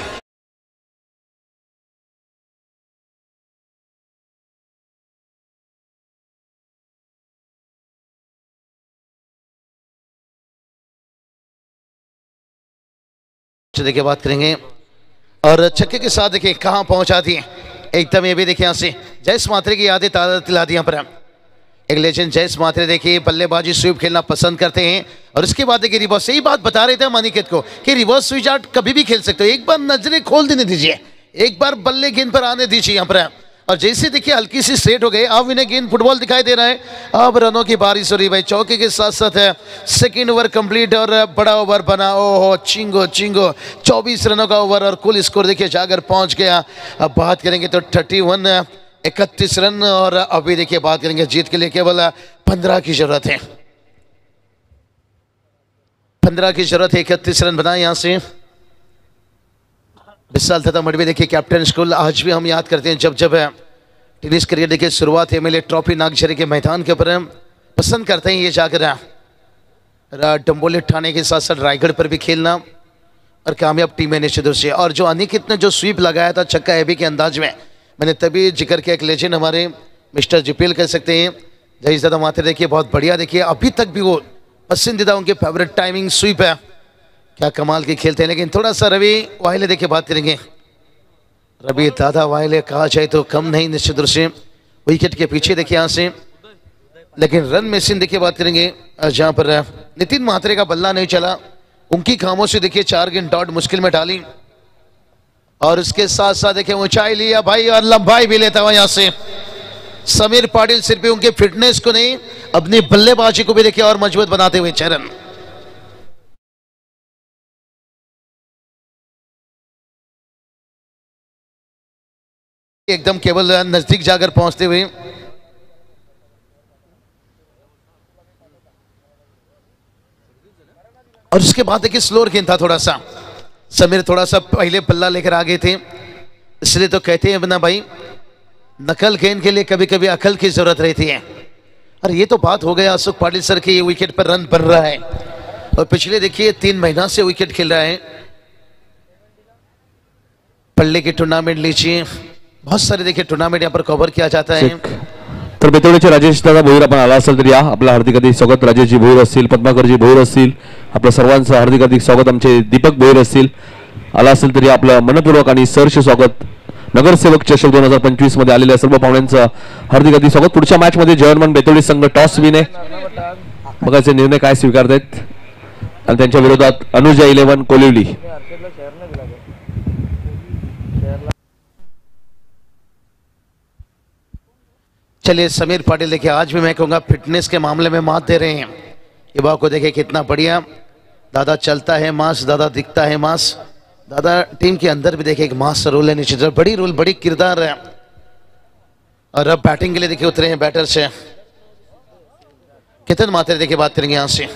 देखिए बात करेंगे और छक्के के साथ देखिए कहां पहुंचाती है एकदम। ये भी देखिए यहाँ से जयेश मात्रे की यादें ताज़ा दिला दी यहाँ पर। एक लेजेंड जयेश मात्रे देखिए बल्लेबाजी स्वीप खेलना पसंद करते हैं। और उसके बाद देखिए रिवर्स, यही बात बता रहे थे हम अनिकेत को कि रिवर्स स्विच आउट कभी भी खेल सकते हो, एक बार नजरें खोल देने दीजिए, एक बार बल्ले गेंद पर आने दीजिए यहाँ पर। और जैसे देखिए हल्की सी स्ट्रेट हो गई, अब इन्हें गेंद फुटबॉल दिखाई दे रहा है। अब रनों की बारिश हो रही भाई, चौके के साथ साथ है सेकेंड ओवर कंप्लीट और बड़ा ओवर बना। ओहो चिंगो चिंगो 24 रनों का ओवर और कुल स्कोर देखिए जाकर पहुंच गया। अब बात करेंगे तो 31 रन और अभी देखिए बात करेंगे जीत के लिए केवल 15 की जरूरत है, 15 की जरूरत है। 31 रन बनाए यहाँ से। विशाल तथा मडवी देखिए कैप्टन स्कूल आज भी हम याद करते हैं जब जब टेनिस करियर देखिए शुरुआत एमएलए ट्रॉफी नागझरी के मैदान के ऊपर पसंद करते हैं ये जाकर डम्बोली ठाणे के साथ साथ रायगढ़ पर भी खेलना और कामयाब टीम है निश्चित रूप से। और जो अनिकेत ने जो स्वीप लगाया था छक्का एबी के अंदाज में, मैंने तभी जिक्र किया, एक लेजेंड हमारे मिस्टर जीपीएल कह सकते हैं जयेश मात्रे देखिए बहुत बढ़िया। देखिए अभी तक भी वो पसंदीदा उनके फेवरेट टाइमिंग स्वीप है, क्या कमाल के खेलते हैं। लेकिन थोड़ा सा रवि वाहिले देखिए बात करेंगे, रवि दादा वाहिले कहा जाए तो कम नहीं निश्चित रूप से विकेट के पीछे देखिए यहाँ से। लेकिन रन मशीन देखिए बात करेंगे जहाँ पर नितिन म्हात्रे का बल्ला नहीं चला, उनकी खामोशी देखिए 4 गेंद डॉट मुश्किल में डाली। और उसके साथ साथ देखिए ऊंचाई लिया भाई और लंबाई भी लेता हुआ यहाँ से समीर पाटिल सिर्फ उनके फिटनेस को नहीं अपनी बल्लेबाजी को भी देखिए और मजबूत बनाते हुए चरण। एकदम केवल नजदीक जाकर पहुंचते हुए और उसके बाद देखिए स्लोअर गेंद था थोड़ा सा, समीर थोड़ा सा पहले बल्ला लेकर आ गए थे, इसलिए तो कहते हैं ना भाई नकल गेंद के लिए कभी कभी अकल की जरूरत रहती है। और ये तो बात हो गया अशोक पाटिल सर की, विकेट पर रन बन रहा है और पिछले देखिए 3 महीना से विकेट खेल रहा है। पल्ले के टूर्नामेंट लीजिए, बहुत सारे देखिए टूर्नामेंट यहाँ पर कव्हर किया जाता है। तर बेतवडीचे राजेश दादा भोईर आपण आला असेल तर या, आपलं हार्दिक हार्दिक स्वागत। राजेशजी भोईर असतील, पद्माकरजी भोईर असतील, आपलं सर्वांचं हार्दिक हार्दिक स्वागत। आमचे दीपक भोईर असतील, आला असेल तर आपलं मनपूर्वक आणि सहर्ष स्वागत। नगरसेवक चषक 2025 मध्ये आलेल्या सर्व पाहुण्यांचं हार्दिक हार्दिक स्वागत। पुढच्या मॅच मध्ये जयवंत बेतवडी संघ टॉस विने बघायचे निर्णय काय स्वीकारतायत आणि त्यांच्या विरोधात अनुजा 11 कोलिवली। चलिए समीर पाटिल देखिए आज भी मैं कहूँगा फिटनेस के मामले में मात दे रहे हैं। युवा को देखिए कितना बढ़िया, दादा चलता है मास, दादा दिखता है मास, दादा टीम के अंदर भी देखिए एक मास रोल है, निश्चित बड़ी रोल बड़ी किरदार है। और अब बैटिंग के लिए देखिए उतरे हैं बैटर से कितन मात्रे देखिए बात करेंगे यहाँ से,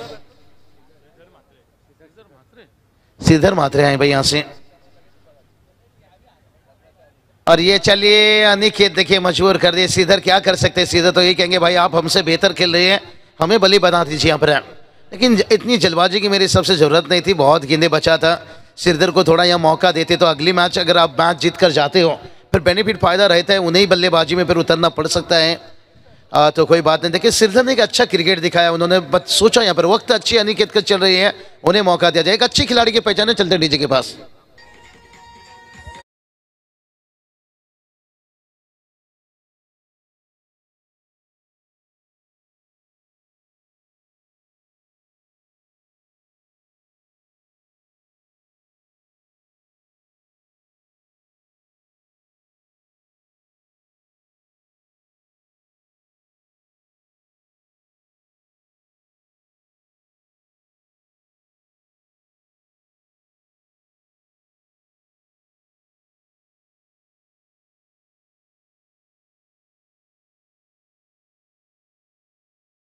श्रीधर मात्रे आए भाई यहाँ से। और ये चलिए अनिकेत देखिए मजबूर कर दिए, श्रीधर क्या कर सकते हैं, श्रीधर तो ये कहेंगे भाई आप हमसे बेहतर खेल रहे हैं, हमें बली बना दीजिए यहाँ पर। लेकिन इतनी जल्दबाजी की मेरी सबसे जरूरत नहीं थी, बहुत गेंदे बचा था। श्रीधर को थोड़ा यहाँ मौका देते तो अगली मैच अगर आप मैच जीत कर जाते हो फिर बेनिफिट फायदा रहता है, उन्हें ही बल्लेबाजी में फिर उतरना पड़ सकता है। तो कोई बात नहीं। देखिए सिरधर ने एक अच्छा क्रिकेट दिखाया, उन्होंने बस सोचा यहाँ पर वक्त अच्छी अनिकेत का चल रही है, उन्हें मौका दिया जाए। एक अच्छी खिलाड़ी की पहचान चलते डीजे के पास।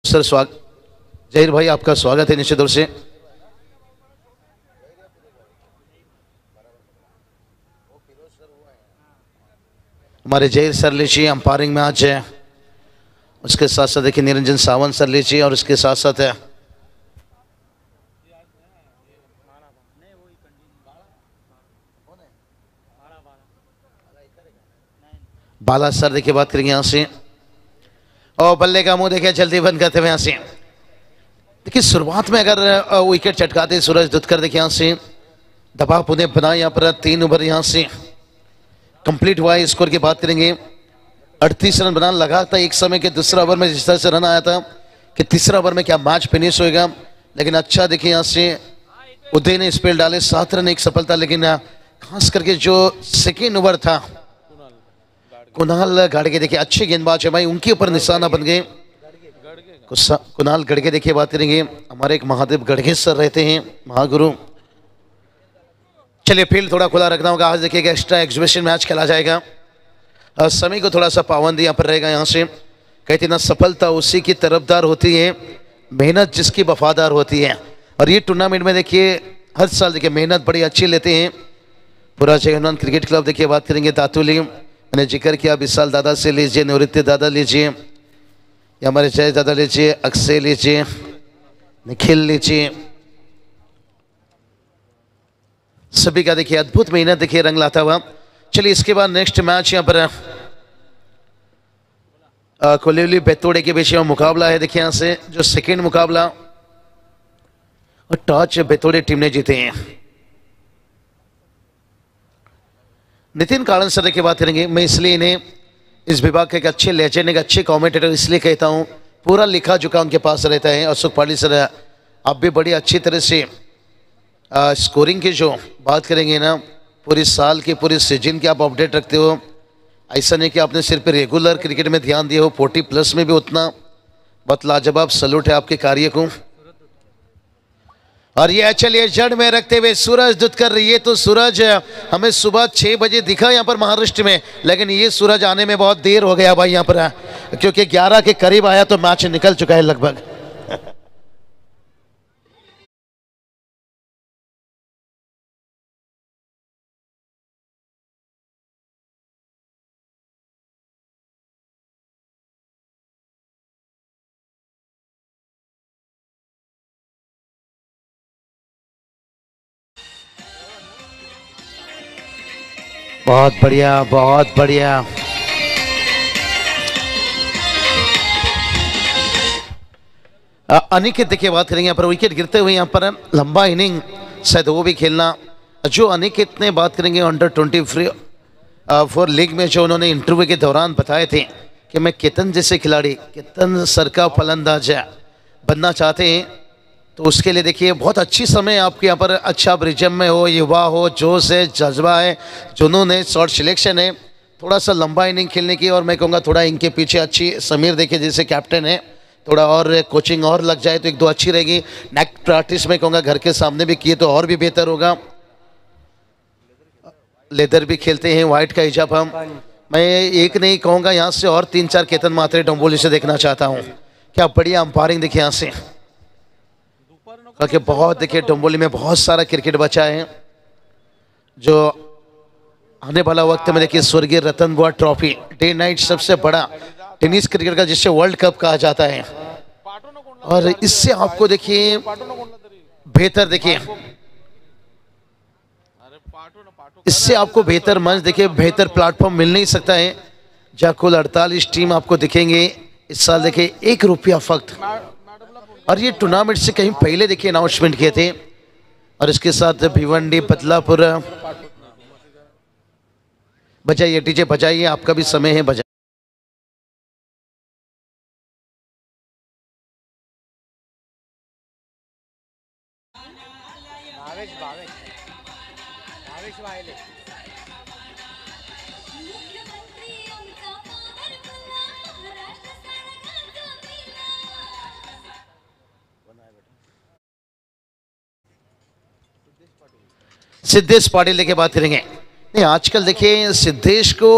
सर स्वागत, जहीर भाई आपका स्वागत है निश्चित तौर से। हमारे जहीर सर लीजिए अंपायरिंग में आज है, उसके साथ साथ देखिए निरंजन सावंत सर लीजिए, और उसके साथ साथ है बाला सर। देखिए बात करेंगे यहाँ से, और बल्ले का मुंह देखिए जल्दी बंद करते हुए यहाँ से। देखिए शुरुआत में अगर विकेट चटकाते सूरज दुत्कर, देखिए यहाँ से दबाव उन्हें बना, यहाँ पर 3 ओवर यहाँ से कंप्लीट हुआ है। स्कोर की बात करेंगे 38 रन बनाना लगा था एक समय के दूसरा ओवर में, जिस तरह से रन आया था कि तीसरा ओवर में क्या मैच फिनिश होएगा, लेकिन अच्छा देखिए यहाँ से उदय ने स्पेल डाले, 7 रन एक सफलता। लेकिन खास करके जो सेकेंड ओवर था कुणाल गाड़गे, देखिए अच्छे गेंदबाज है भाई, उनके ऊपर निशाना बन गए। कुणाल गड़गे देखिए बात करेंगे, हमारे एक महादेव गड़गे सर रहते हैं महागुरु। चलिए फील्ड थोड़ा खुला रखना होगा आज, देखिएगा एक्स्ट्रा एग्जीबिशन मैच खेला जाएगा। समय को थोड़ा सा पाबंदी यहाँ पर रहेगा। यहाँ से कहते ना सफलता उसी की तरफदार होती है, मेहनत जिसकी वफादार होती है। और ये टूर्नामेंट में देखिए हर साल देखिए मेहनत बड़ी अच्छी लेते हैं। पूरा जय हनुमान क्रिकेट क्लब देखिए बात करेंगे दातुली, मैंने जिक्र किया विशाल दादा से लीजिए, निवृत्ति दादा लीजिए, या हमारे जय दादा लीजिए, अक्षय लीजिए, निखिल लीजिए, सभी का देखिए अद्भुत मेहनत देखिए रंग लाता हुआ। चलिए इसके बाद नेक्स्ट मैच यहाँ पर कोलिवली बेतोड़े के बीच में मुकाबला है। देखिए यहाँ से जो सेकेंड मुकाबला और टॉस बेतोड़े टीम ने जीते हैं। नितिन कालन सर की बात करेंगे, मैं इसलिए इन्हें इस विभाग के एक अच्छे लेजेंड, एक अच्छे कमेंटेटर इसलिए कहता हूँ, पूरा लिखा झुका उनके पास रहता है। अशोक पाटिल सर आप भी बड़ी अच्छी तरह से स्कोरिंग की जो बात करेंगे ना, पूरी साल की पूरी सीजन की आप अपडेट रखते हो। ऐसा नहीं कि आपने सिर्फ रेगुलर क्रिकेट में ध्यान दिया हो, 40+ में भी उतना बहुत लाजवाब सलूट है आपके कार्य को। और ये चलिए जड़ में रखते हुए सूरज दुत्कर, ये तो सूरज हमें सुबह 6 बजे दिखा यहाँ पर महाराष्ट्र में, लेकिन ये सूरज आने में बहुत देर हो गया भाई यहाँ पर, क्योंकि 11 के करीब आया तो मैच निकल चुका है लगभग। बहुत बढ़िया, बहुत बढ़िया। अनिकेत देखिए बात करेंगे यहाँ पर, विकेट गिरते हुए यहाँ पर लंबा इनिंग शायद वो भी खेलना। जो अनिकेत ने बात करेंगे अंडर 24 लीग में, जो उन्होंने इंटरव्यू के दौरान बताए थे कि मैं केतन जैसे खिलाड़ी, केतन सर का फलंदाज बनना चाहते हैं, तो उसके लिए देखिए बहुत अच्छी समय आपके यहाँ पर, अच्छा ब्रिजम में हो, युवा हो, जोश है, जज्बा है, जुनून है, शॉर्ट सिलेक्शन है, थोड़ा सा लंबा इनिंग खेलने की। और मैं कहूँगा थोड़ा इनके पीछे अच्छी समीर देखिए जैसे कैप्टन है, थोड़ा और कोचिंग और लग जाए तो 1-2 अच्छी रहेगी। नेक प्रैक्टिस में कहूँगा घर के सामने भी किए तो और भी बेहतर होगा। लेदर भी खेलते हैं, वाइट का हिजाब हम, मैं एक नहीं कहूँगा, यहाँ से और 3-4 केतन मात्रे डोंबोली से देखना चाहता हूँ। क्या बढ़िया अंपायरिंग देखिए यहाँ से, क्योंकि बहुत देखिए डोंबोली में बहुत सारा क्रिकेट बचा है, जो आने वाला वक्त में देखिए स्वर्गीय रतन बुआ ट्रॉफी, डे नाइट सबसे बड़ा टेनिस क्रिकेट का जिससे वर्ल्ड कप कहा जाता है, और इससे आपको देखिए बेहतर देखिए इससे आपको बेहतर मंच देखिए, बेहतर प्लेटफॉर्म मिल नहीं सकता है। जहाँ कुल 48 टीम आपको दिखेंगे इस साल, देखिए ₹1 फक्त, और ये टूर्नामेंट से कहीं पहले देखिए अनाउंसमेंट किए थे। और इसके साथ भिवंडी, बदलापुर, बजाइए डीजे बजाइए, आपका भी समय है, बजाइए। सिद्धेश पाटिल लेके बात करेंगे। नहीं, आजकल देखिए सिद्धेश को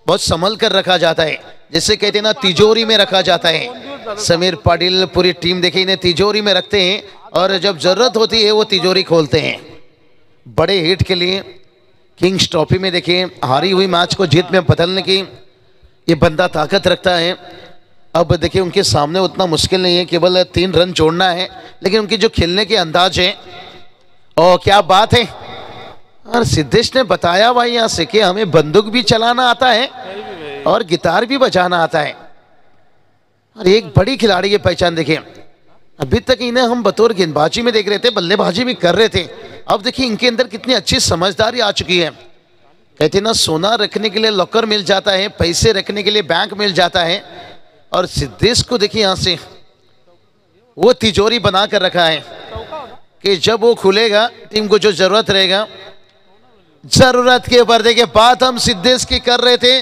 बहुत संभल कर रखा जाता है, जैसे कहते हैं ना तिजोरी में रखा जाता है। समीर पाटिल पूरी टीम देखिए इन्हें तिजोरी में रखते हैं, और जब जरूरत होती है वो तिजोरी खोलते हैं। बड़े हिट के लिए किंग्स ट्रॉफी में देखिए हारी हुई मैच को जीत में बदलने की ये बंदा ताकत रखता है। अब देखिए उनके सामने उतना मुश्किल नहीं है, केवल 3 रन जोड़ना है, लेकिन उनकी जो खेलने के अंदाज है, और क्या बात है। और सिद्धेश ने बताया भाई यहाँ से कि हमें बंदूक भी चलाना आता है और गिटार भी बजाना आता है। और एक बड़ी खिलाड़ी की पहचान देखिए, अभी तक इन्हें हम बतौर गेंदबाजी में देख रहे थे, बल्लेबाजी भी कर रहे थे। अब देखिए इनके अंदर कितनी अच्छी समझदारी आ चुकी है। कहते ना सोना रखने के लिए लॉकर मिल जाता है, पैसे रखने के लिए बैंक मिल जाता है। और सिद्धेश को देखिए यहाँ से वो तिजोरी बना कर रखा है कि जब वो खुलेगा टीम को जो जरूरत रहेगा, जरूरत के ऊपर देखिए बात हम सिद्धेश की कर रहे थे,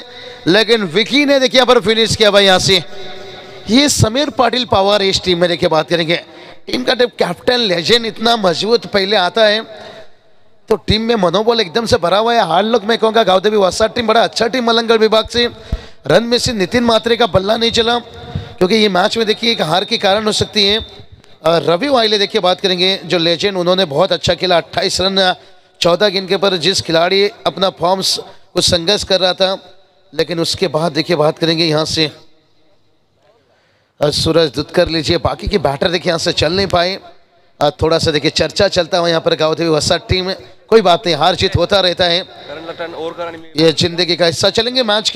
लेकिन विकी ने देखिए पर फिनिश किया भाई यहाँ से। ये समीर पाटिल पावर इस टीम में देखिए बात करेंगे। टीम का जब कैप्टन लेजेंड इतना मजबूत पहले आता है तो टीम में मनोबल एकदम से भरा हुआ है। हार लोग मैं कहूँगा गाँवदेवी वसा टीम बड़ा अच्छा टीम मलंगगढ़ विभाग से। रन में से नितिन मात्रे का बल्ला नहीं चला, क्योंकि ये मैच में देखिए एक हार के कारण हो सकती है। रवि वाइले देखिए बात करेंगे, जो लेजेंड, उन्होंने बहुत अच्छा खेला। 28 रन 14 गेंद के पर जिस खिलाड़ी अपना फॉर्म्स कुछ संघर्ष कर रहा था, लेकिन उसके बाद देखिए बात करेंगे यहाँ से सूरज दुध कर लीजिए, बाकी के बैटर देखिए यहाँ से चल नहीं पाए। थोड़ा सा देखिए चर्चा चलता हुआ यहाँ पर गाँवदेवी वसा टीम, कोई बात नहीं, हार जीत होता रहता है, ये जिंदगी का हिस्सा। चलेंगे मैच के